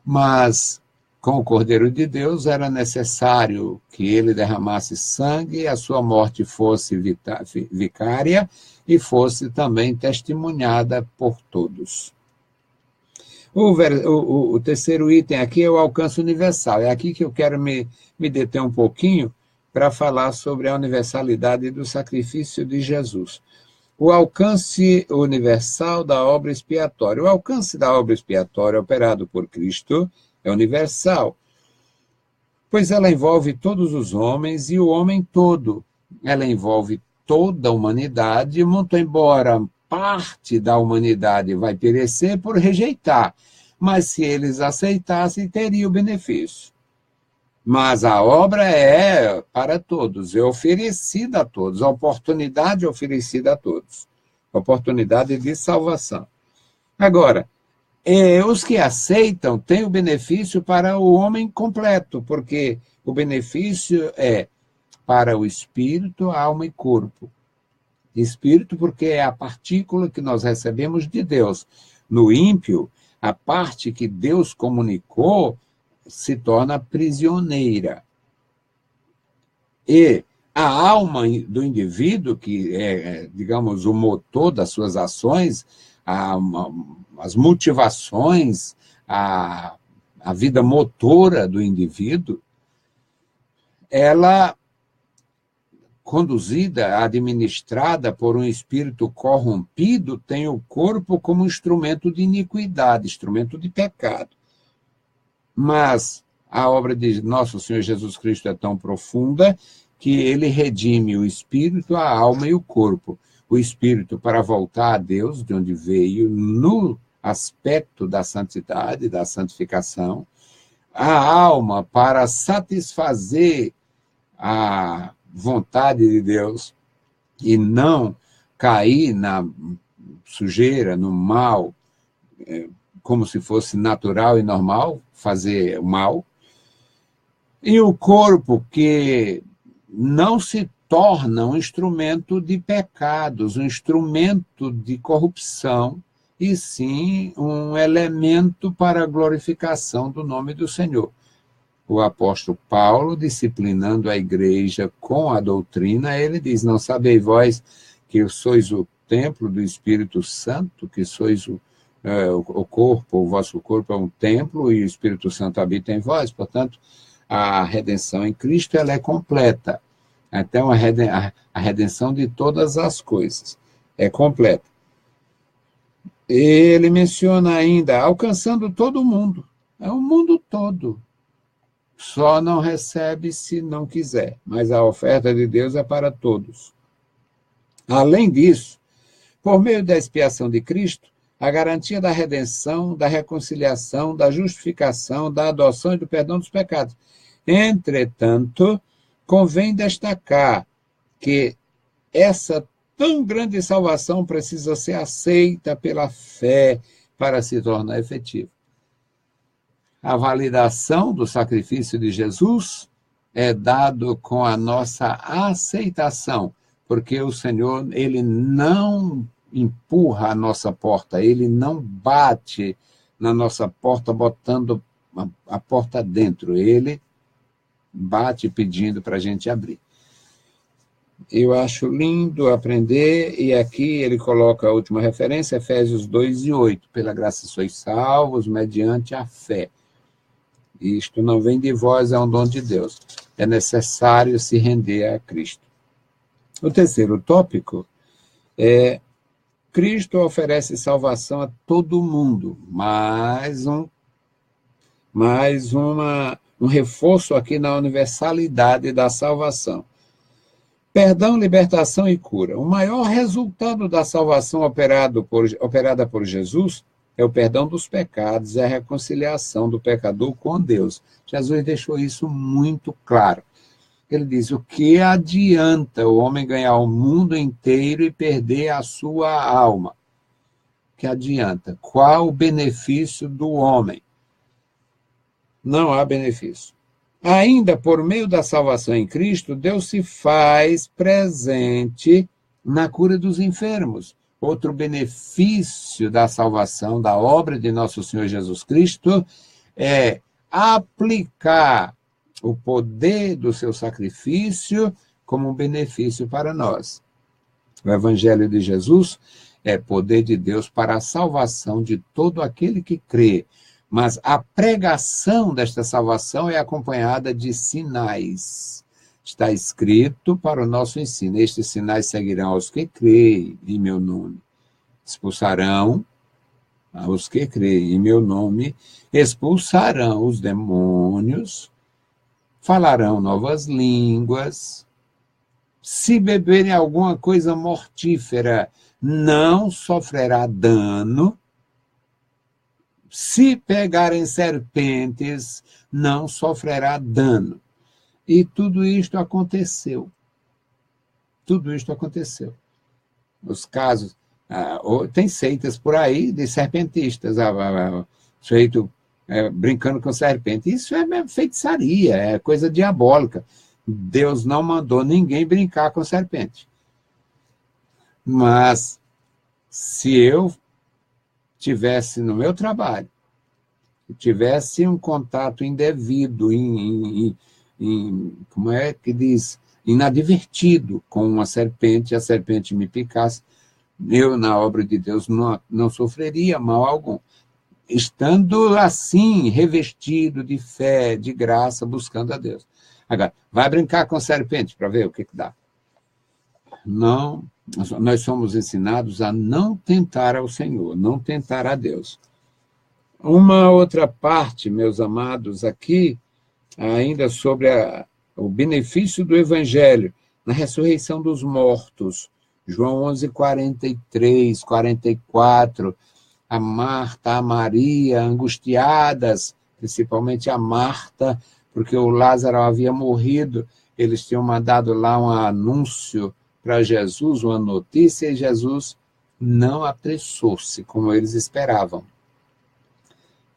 Mas, com o Cordeiro de Deus, era necessário que ele derramasse sangue, a sua morte fosse vicária e fosse também testemunhada por todos. O terceiro item aqui é o alcance universal. É aqui que eu quero me deter um pouquinho para falar sobre a universalidade do sacrifício de Jesus. O alcance universal da obra expiatória. O alcance da obra expiatória operado por Cristo é universal, pois ela envolve todos os homens e o homem todo. Ela envolve toda a humanidade, muito embora parte da humanidade vai perecer por rejeitar, mas se eles aceitassem, teria o benefício. Mas a obra é para todos, é oferecida a todos, a oportunidade oferecida a todos, oportunidade de salvação. Agora, os que aceitam têm o benefício para o homem completo, porque o benefício é para o espírito, alma e corpo. Espírito, porque é a partícula que nós recebemos de Deus. No ímpio, a parte que Deus comunicou se torna prisioneira. E a alma do indivíduo, que é, digamos, o motor das suas ações, as motivações, a vida motora do indivíduo, ela, conduzida, administrada por um espírito corrompido, tem o corpo como instrumento de iniquidade, instrumento de pecado. Mas a obra de nosso Senhor Jesus Cristo é tão profunda que ele redime o espírito, a alma e o corpo. O espírito para voltar a Deus, de onde veio, no aspecto da santidade, da santificação. A alma para satisfazer a vontade de Deus e não cair na sujeira, no mal, como se fosse natural e normal, fazer o mal. E o corpo que não se torna um instrumento de pecados, um instrumento de corrupção, e sim um elemento para a glorificação do nome do Senhor. O apóstolo Paulo, disciplinando a igreja com a doutrina, ele diz: não sabeis vós que sois o templo do Espírito Santo, que sois o corpo, o vosso corpo é um templo e o Espírito Santo habita em vós. Portanto, a redenção em Cristo ela é completa. Então, a redenção de todas as coisas é completa. Ele menciona ainda, alcançando todo mundo. É o mundo todo. Só não recebe se não quiser, mas a oferta de Deus é para todos. Além disso, por meio da expiação de Cristo, a garantia da redenção, da reconciliação, da justificação, da adoção e do perdão dos pecados. Entretanto, convém destacar que essa tão grande salvação precisa ser aceita pela fé para se tornar efetiva. A validação do sacrifício de Jesus é dado com a nossa aceitação, porque o Senhor, ele não empurra a nossa porta, ele não bate na nossa porta botando a porta dentro, ele bate pedindo para a gente abrir. Eu acho lindo aprender, e aqui ele coloca a última referência, Efésios 2:8, pela graça sois salvos, mediante a fé. Isto não vem de vós, é um dom de Deus. É necessário se render a Cristo. O terceiro tópico é Cristo oferece salvação a todo mundo. Um reforço aqui na universalidade da salvação. Perdão, libertação e cura. O maior resultado da salvação operada por Jesus é o perdão dos pecados e a reconciliação do pecador com Deus. Jesus deixou isso muito claro. Ele diz, o que adianta o homem ganhar o mundo inteiro e perder a sua alma? O que adianta? Qual o benefício do homem? Não há benefício. Ainda por meio da salvação em Cristo, Deus se faz presente na cura dos enfermos. Outro benefício da salvação, da obra de nosso Senhor Jesus Cristo, é aplicar o poder do seu sacrifício como um benefício para nós. O Evangelho de Jesus é poder de Deus para a salvação de todo aquele que crê. Mas a pregação desta salvação é acompanhada de sinais. Está escrito para o nosso ensino. Estes sinais seguirão aos que creem em meu nome. Expulsarão aos que creem em meu nome, expulsarão os demônios, falarão novas línguas. Se beberem alguma coisa mortífera, não sofrerá dano. Se pegarem serpentes, não sofrerá dano. E tudo isto aconteceu. Tudo isto aconteceu. Os casos, tem seitas por aí de serpentistas, feito brincando com serpente. Isso é feitiçaria, é coisa diabólica. Deus não mandou ninguém brincar com serpente. Mas, se eu tivesse no meu trabalho, tivesse um contato indevido, como é que diz, inadvertido com uma serpente, a serpente me picasse, eu, na obra de Deus, não sofreria mal algum. Estando assim, revestido de fé, de graça, buscando a Deus. Agora, vai brincar com serpente para ver o que dá. Não, nós somos ensinados a não tentar ao Senhor, não tentar a Deus. Uma outra parte, meus amados, aqui, ainda sobre o benefício do Evangelho, na ressurreição dos mortos. João 11, 43, 44, a Marta, a Maria, angustiadas, principalmente a Marta, porque o Lázaro havia morrido, eles tinham mandado lá um anúncio para Jesus, uma notícia, e Jesus não apressou-se, como eles esperavam.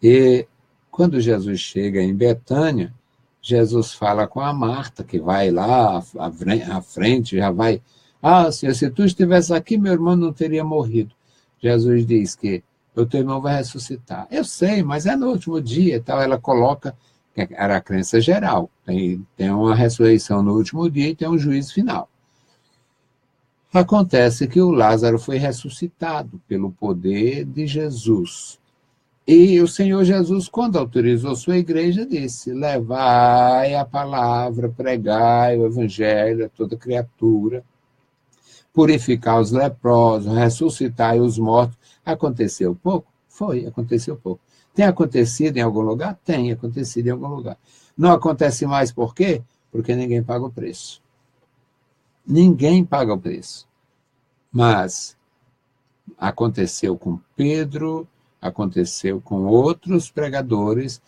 E quando Jesus chega em Betânia, Jesus fala com a Marta, que vai lá à frente, já vai... Senhor, se tu estivesse aqui, meu irmão não teria morrido. Jesus diz que o teu irmão vai ressuscitar. Eu sei, mas é no último dia. Tal. Ela coloca, que era a crença geral, tem uma ressurreição no último dia e tem um juízo final. Acontece que o Lázaro foi ressuscitado pelo poder de Jesus. E o Senhor Jesus, quando autorizou sua igreja, disse: levai a palavra, pregai o evangelho a toda criatura, purificar os leprosos, ressuscitar os mortos. Aconteceu pouco? Foi, aconteceu pouco. Tem acontecido em algum lugar? Tem acontecido em algum lugar. Não acontece mais por quê? Porque ninguém paga o preço. Ninguém paga o preço. Mas aconteceu com Pedro, aconteceu com outros pregadores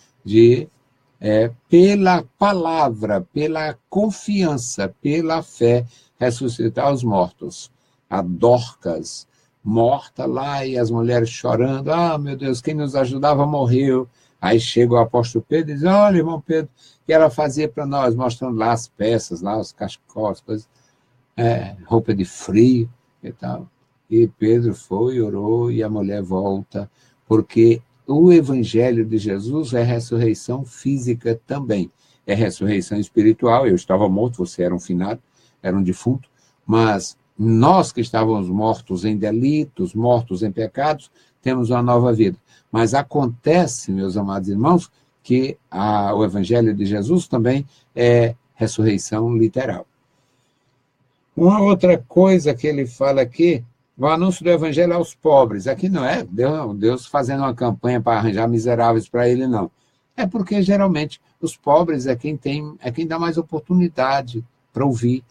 pela palavra, pela confiança, pela fé, ressuscitar os mortos. A Dorcas, morta lá, e as mulheres chorando: meu Deus, quem nos ajudava morreu. Aí chega o apóstolo Pedro e diz: olha, irmão Pedro, o que ela fazia para nós, mostrando lá as peças, lá os cachecóis, coisas, roupa de frio e tal. E Pedro foi, orou, e a mulher volta, porque o evangelho de Jesus é ressurreição física também. É ressurreição espiritual. Eu estava morto, você era um finado, era um defunto, mas nós que estávamos mortos em delitos, mortos em pecados, temos uma nova vida. Mas acontece, meus amados irmãos, que o evangelho de Jesus também é ressurreição literal. Uma outra coisa que ele fala aqui, o anúncio do evangelho aos pobres. Aqui não é Deus fazendo uma campanha para arranjar miseráveis para ele, não. É porque, geralmente, os pobres é quem dá mais oportunidade para ouvir.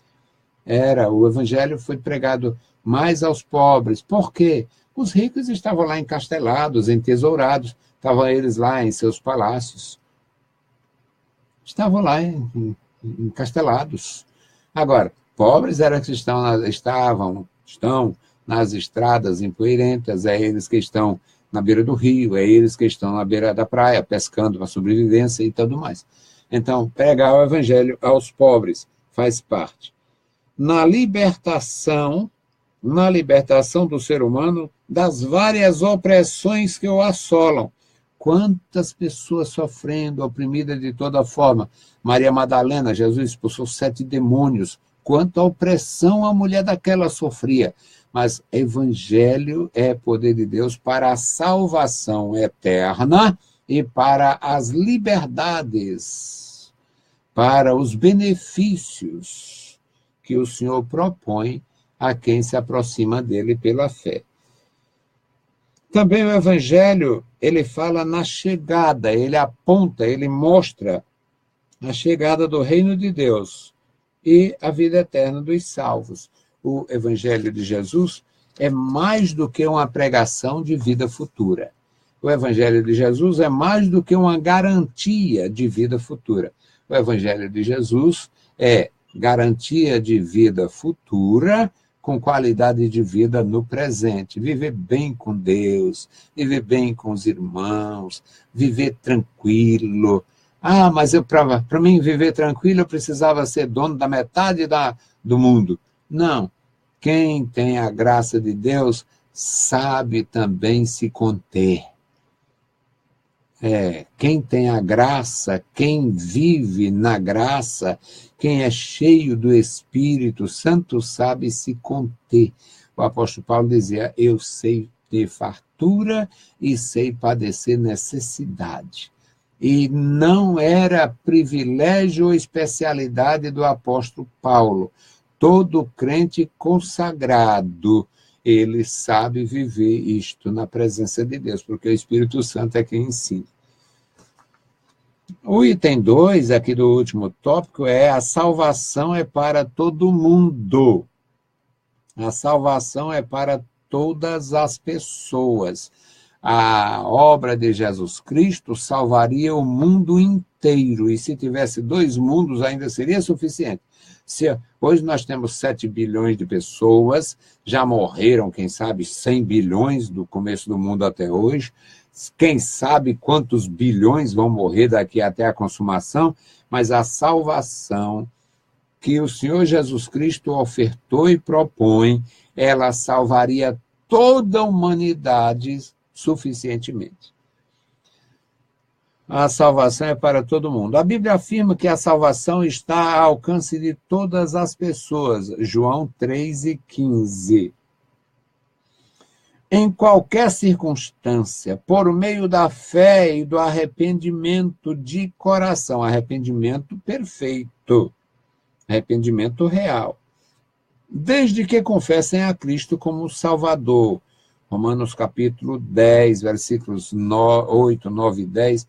O evangelho foi pregado mais aos pobres. Por quê? Os ricos estavam lá encastelados, entesourados, estavam eles lá em seus palácios. Estavam lá encastelados. Agora, pobres eram que estão nas estradas empoeirentas, é eles que estão na beira do rio, é eles que estão na beira da praia, pescando para sobrevivência e tudo mais. Então, pregar o evangelho aos pobres faz parte. Na libertação do ser humano das várias opressões que o assolam. Quantas pessoas sofrendo, oprimidas de toda forma. Maria Madalena, Jesus expulsou 7 demônios. Quanta opressão a mulher daquela sofria. Mas evangelho é poder de Deus para a salvação eterna e para as liberdades, para os benefícios que o Senhor propõe a quem se aproxima dele pela fé. Também o evangelho, ele fala na chegada, ele aponta, ele mostra a chegada do reino de Deus e a vida eterna dos salvos. O evangelho de Jesus é mais do que uma pregação de vida futura. O evangelho de Jesus é mais do que uma garantia de vida futura. O evangelho de Jesus é garantia de vida futura com qualidade de vida no presente. Viver bem com Deus, viver bem com os irmãos, viver tranquilo. Mas para mim viver tranquilo eu precisava ser dono da metade do mundo. Não. Quem tem a graça de Deus sabe também se conter. Quem tem a graça, quem vive na graça, quem é cheio do Espírito Santo sabe se conter. O apóstolo Paulo dizia: eu sei ter fartura e sei padecer necessidade. E não era privilégio ou especialidade do apóstolo Paulo. Todo crente consagrado, ele sabe viver isto na presença de Deus, porque o Espírito Santo é quem ensina. O item 2, aqui do último tópico, é a salvação é para todo mundo. A salvação é para todas as pessoas. A obra de Jesus Cristo salvaria o mundo inteiro, e se tivesse 2 mundos ainda seria suficiente. Hoje nós temos 7 bilhões de pessoas, já morreram, quem sabe, 100 bilhões do começo do mundo até hoje, quem sabe quantos bilhões vão morrer daqui até a consumação, mas a salvação que o Senhor Jesus Cristo ofertou e propõe, ela salvaria toda a humanidade suficientemente. A salvação é para todo mundo. A Bíblia afirma que a salvação está ao alcance de todas as pessoas. João 3:15. Em qualquer circunstância, por meio da fé e do arrependimento de coração, arrependimento perfeito, arrependimento real, desde que confessem a Cristo como Salvador. Romanos capítulo 10, versículos 8, 9 e 10,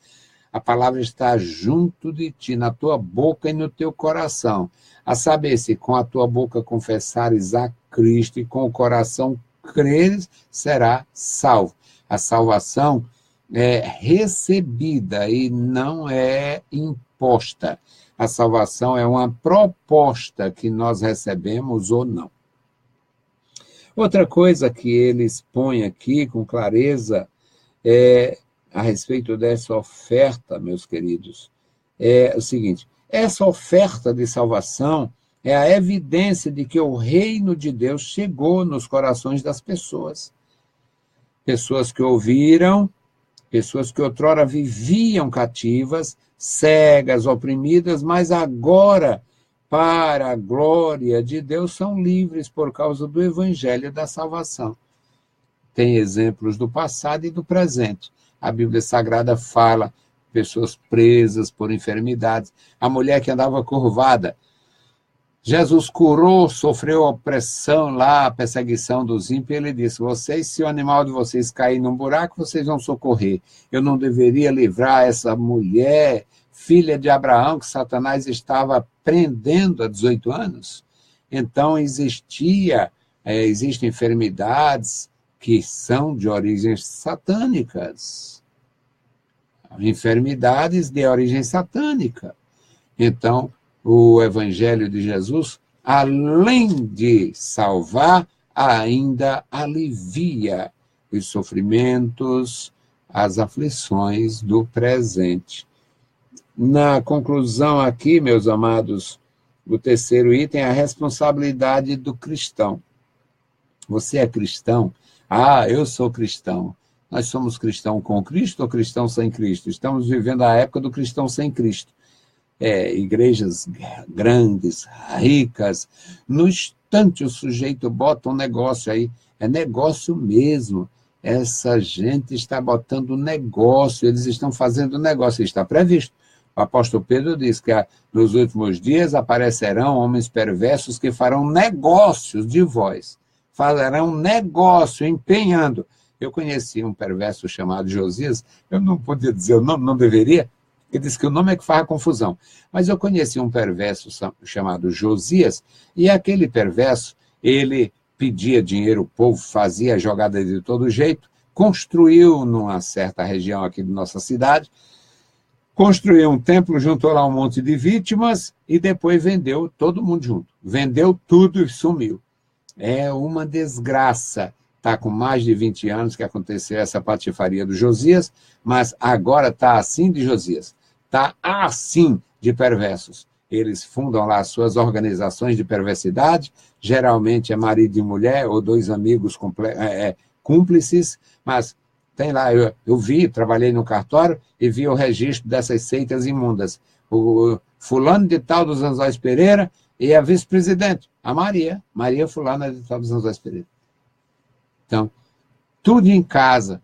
a palavra está junto de ti, na tua boca e no teu coração. A saber, se com a tua boca confessares a Cristo e com o coração creres, será salvo. A salvação é recebida e não é imposta. A salvação é uma proposta que nós recebemos ou não. Outra coisa que ele expõe aqui com clareza a respeito dessa oferta, meus queridos, é o seguinte: essa oferta de salvação é a evidência de que o reino de Deus chegou nos corações das pessoas. Pessoas que ouviram, pessoas que outrora viviam cativas, cegas, oprimidas, mas agora, para a glória de Deus, são livres por causa do evangelho da salvação. Tem exemplos do passado e do presente. A Bíblia Sagrada fala pessoas presas por enfermidades, a mulher que andava curvada. Jesus curou, sofreu opressão lá, a perseguição dos ímpios, ele disse: vocês, se o animal de vocês cair num buraco, vocês vão socorrer. Eu não deveria livrar essa mulher, filha de Abraão, que Satanás estava prendendo há 18 anos? Então, existem enfermidades que são de origens satânicas. Enfermidades de origem satânica. Então, o Evangelho de Jesus, além de salvar, ainda alivia os sofrimentos, as aflições do presente. Na conclusão aqui, meus amados, o terceiro item é a responsabilidade do cristão. Você é cristão? Ah, eu sou cristão. Nós somos cristão com Cristo ou cristão sem Cristo? Estamos vivendo a época do cristão sem Cristo. Igrejas grandes, ricas, no instante o sujeito bota um negócio aí, é negócio mesmo, essa gente está botando negócio, eles estão fazendo negócio, está previsto. O apóstolo Pedro diz que nos últimos dias aparecerão homens perversos que farão negócios de vós, farão negócio, empenhando. Eu conheci um perverso chamado Josias, eu não podia dizer o nome, não deveria, ele disse que o nome é que faz a confusão. Mas eu conheci um perverso chamado Josias, e aquele perverso, ele pedia dinheiro, o povo fazia jogada de todo jeito, construiu numa certa região aqui de nossa cidade, construiu um templo, juntou lá um monte de vítimas, e depois vendeu todo mundo junto. Vendeu tudo e sumiu. É uma desgraça. Está com mais de 20 anos que aconteceu essa patifaria do Josias, mas agora está assim de Josias. Está assim de perversos. Eles fundam lá suas organizações de perversidade, geralmente é marido e mulher, ou 2 amigos cúmplices, mas tem lá, eu vi, trabalhei no cartório e vi o registro dessas seitas imundas. O fulano de tal dos Anzóis Pereira e a vice-presidente, a Maria fulana de tal dos Anzóis Pereira. Então, tudo em casa,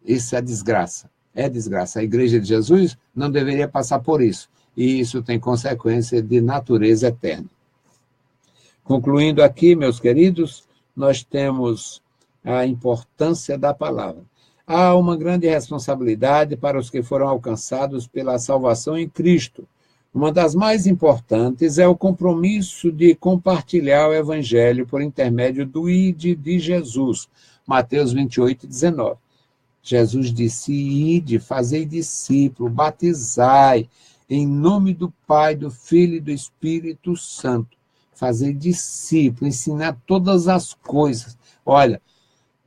isso é desgraça. é desgraça. A Igreja de Jesus não deveria passar por isso. E isso tem consequência de natureza eterna. Concluindo aqui, meus queridos, nós temos a importância da palavra. Há uma grande responsabilidade para os que foram alcançados pela salvação em Cristo. Uma das mais importantes é o compromisso de compartilhar o Evangelho por intermédio do ID de Jesus. Mateus 28, 19. Jesus disse: ide, fazei discípulo, batizai, em nome do Pai, do Filho e do Espírito Santo. Fazer discípulo, ensinar todas as coisas. Olha,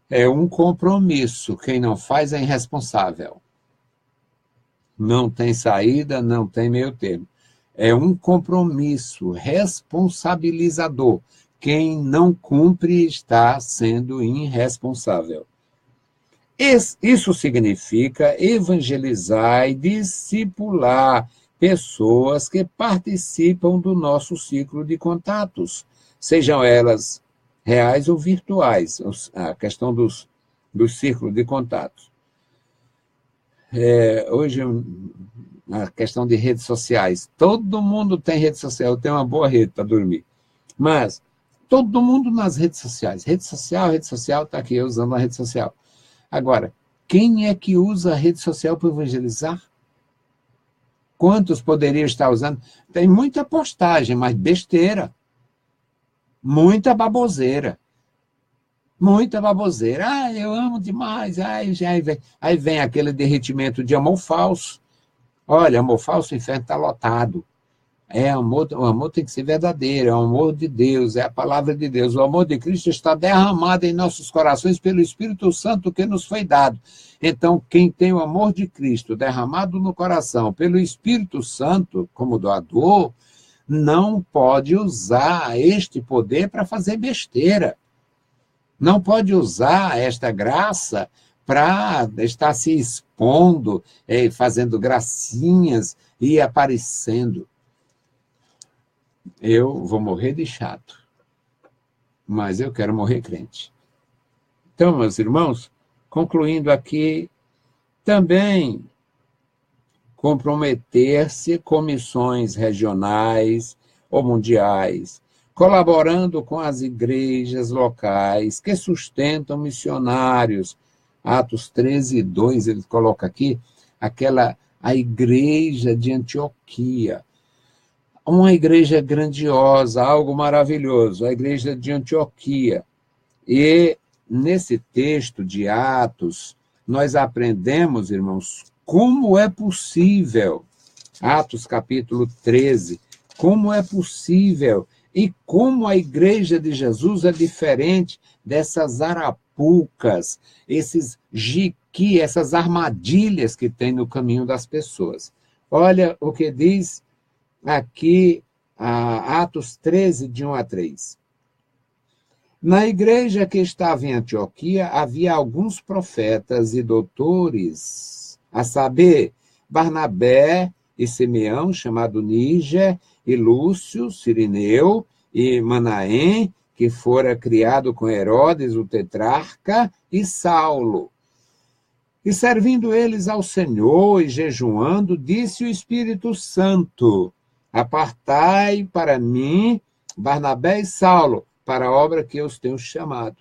é um compromisso. Quem não faz é irresponsável. Não tem saída, não tem meio termo. É um compromisso responsabilizador. Quem não cumpre está sendo irresponsável. Isso significa evangelizar e discipular pessoas que participam do nosso ciclo de contatos, sejam elas reais ou virtuais, a questão dos círculos de contatos. Hoje, a questão de redes sociais, todo mundo tem rede social, eu tenho uma boa rede para dormir, mas todo mundo nas redes sociais, rede social, está aqui, eu usando a rede social. Agora, quem é que usa a rede social para evangelizar? Quantos poderiam estar usando? Tem muita postagem, mas besteira. Muita baboseira. Muita baboseira. Ah, eu amo demais. Aí vem aquele derretimento de amor falso. Olha, amor falso, o inferno está lotado. O amor tem que ser verdadeiro, é o amor de Deus, é a palavra de Deus. O amor de Cristo está derramado em nossos corações pelo Espírito Santo que nos foi dado. Então, quem tem o amor de Cristo derramado no coração pelo Espírito Santo, como doador, não pode usar este poder para fazer besteira. Não pode usar esta graça para estar se expondo, fazendo gracinhas e aparecendo. Eu vou morrer de chato, mas eu quero morrer crente. Então, meus irmãos, concluindo aqui, também comprometer-se com missões regionais ou mundiais, colaborando com as igrejas locais que sustentam missionários. Atos 13, 2, ele coloca aqui, a igreja de Antioquia. Uma igreja grandiosa, algo maravilhoso, a igreja de Antioquia. E nesse texto de Atos, nós aprendemos, irmãos, como é possível, Atos capítulo 13, como é possível e como a igreja de Jesus é diferente dessas arapucas, esses jiqui, essas armadilhas que tem no caminho das pessoas. Olha o que diz aqui, Atos 13, de 1 a 3. Na igreja que estava em Antioquia, havia alguns profetas e doutores, a saber, Barnabé e Simeão, chamado Níger, e Lúcio, Cirineu, e Manaém, que fora criado com Herodes, o tetrarca, e Saulo. E servindo eles ao Senhor e jejuando, disse o Espírito Santo: apartai para mim Barnabé e Saulo, para a obra que eu os tenho chamado.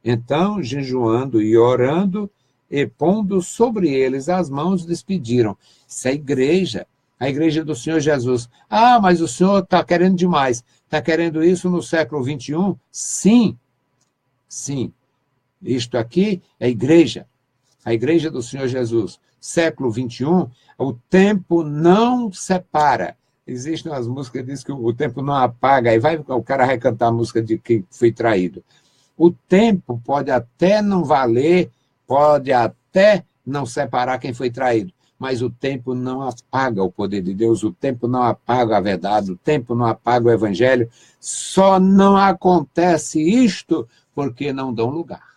Então, jejuando e orando, e pondo sobre eles as mãos, despediram. Isso é a igreja do Senhor Jesus. Ah, mas o Senhor está querendo demais. Está querendo isso no século XXI? Sim, sim. Isto aqui é a igreja do Senhor Jesus. Século XXI, o tempo não separa. Existem umas músicas que dizem que o tempo não apaga, aí vai o cara vai cantar a música de quem foi traído. O tempo pode até não valer, pode até não separar quem foi traído, mas o tempo não apaga o poder de Deus, o tempo não apaga a verdade, o tempo não apaga o evangelho, só não acontece isto porque não dão lugar.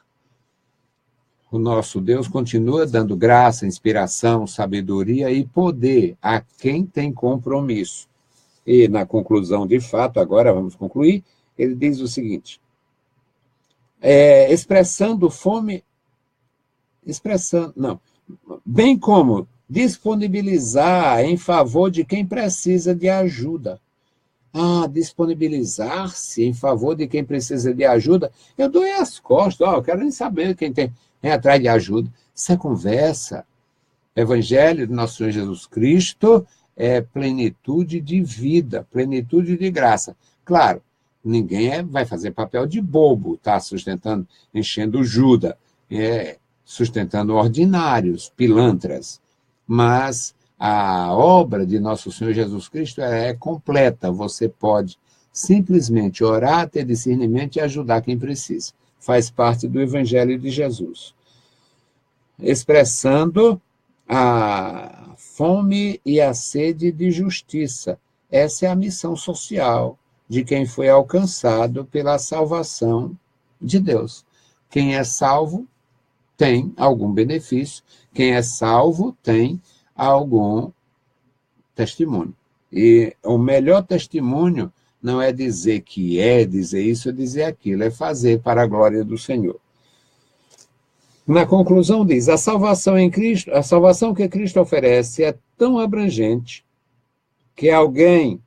O nosso Deus continua dando graça, inspiração, sabedoria e poder a quem tem compromisso. E na conclusão, de fato, agora vamos concluir, ele diz o seguinte: bem como disponibilizar em favor de quem precisa de ajuda. Disponibilizar-se em favor de quem precisa de ajuda. Eu dou as costas, eu quero nem saber quem tem atrás de ajuda. Isso é conversa. O Evangelho do nosso Senhor Jesus Cristo é plenitude de vida, plenitude de graça. Claro, ninguém vai fazer papel de bobo, tá? Sustentando, enchendo Judas, sustentando ordinários, pilantras. Mas a obra de nosso Senhor Jesus Cristo é completa. Você pode simplesmente orar, ter discernimento e ajudar quem precisa. Faz parte do Evangelho de Jesus. Expressando a fome e a sede de justiça. Essa é a missão social de quem foi alcançado pela salvação de Deus. Quem é salvo tem algum benefício, quem é salvo tem algum testemunho. E o melhor testemunho não é dizer que dizer isso ou dizer aquilo, é fazer para a glória do Senhor. Na conclusão diz, a salvação em Cristo, a salvação que Cristo oferece é tão abrangente que alguém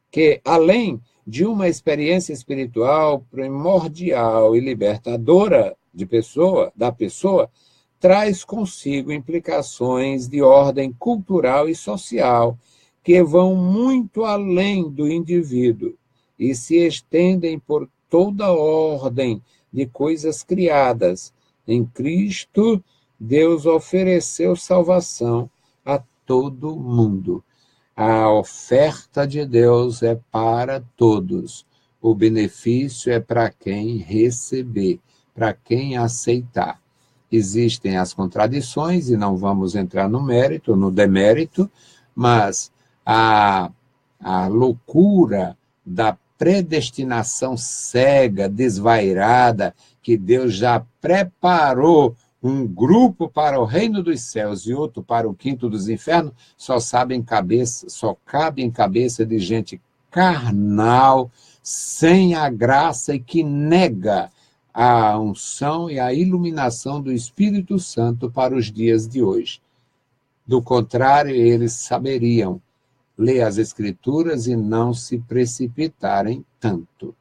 que, além de uma experiência espiritual primordial e libertadora da pessoa, traz consigo implicações de ordem cultural e social que vão muito além do indivíduo e se estendem por toda a ordem de coisas criadas. Em Cristo, Deus ofereceu salvação a todo mundo. A oferta de Deus é para todos. O benefício é para quem receber, para quem aceitar. Existem as contradições, e não vamos entrar no mérito, no demérito, mas a loucura da predestinação cega, desvairada, que Deus já preparou um grupo para o reino dos céus e outro para o quinto dos infernos, só cabe em cabeça de gente carnal, sem a graça e que nega a unção e a iluminação do Espírito Santo para os dias de hoje. Do contrário, eles saberiam ler as Escrituras e não se precipitarem tanto.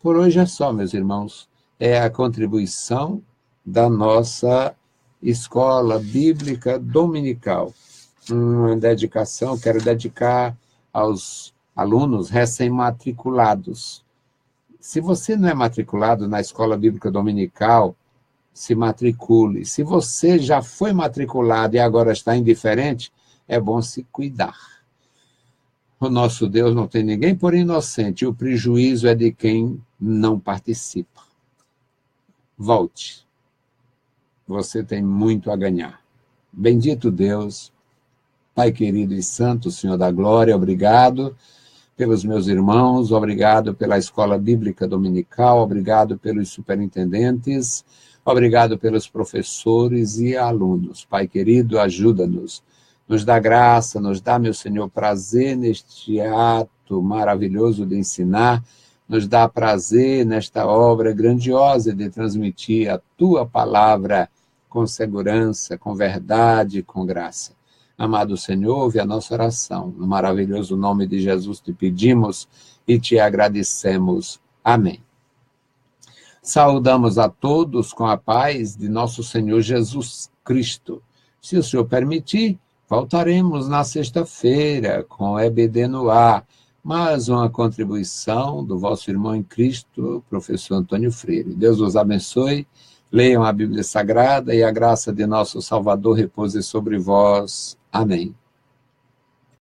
Por hoje é só, meus irmãos. É a contribuição da nossa escola bíblica dominical. Uma dedicação, quero dedicar aos alunos recém-matriculados. Se você não é matriculado na escola bíblica dominical, se matricule. Se você já foi matriculado e agora está indiferente, é bom se cuidar. O nosso Deus não tem ninguém por inocente, e o prejuízo é de quem não participa. Volte. Você tem muito a ganhar. Bendito Deus, Pai querido e santo, Senhor da glória, obrigado pelos meus irmãos, obrigado pela escola bíblica dominical, obrigado pelos superintendentes, obrigado pelos professores e alunos. Pai querido, ajuda-nos, nos dá graça, nos dá, meu Senhor, prazer neste ato maravilhoso de ensinar, nos dá prazer nesta obra grandiosa de transmitir a Tua palavra com segurança, com verdade, com graça. Amado Senhor, ouve a nossa oração. No maravilhoso nome de Jesus te pedimos e te agradecemos. Amém. Saudamos a todos com a paz de nosso Senhor Jesus Cristo. Se o Senhor permitir, voltaremos na sexta-feira com EBD no ar, mais uma contribuição do vosso irmão em Cristo, professor Antônio Freire. Deus os abençoe, leiam a Bíblia Sagrada e a graça de nosso Salvador repouse sobre vós. Amém.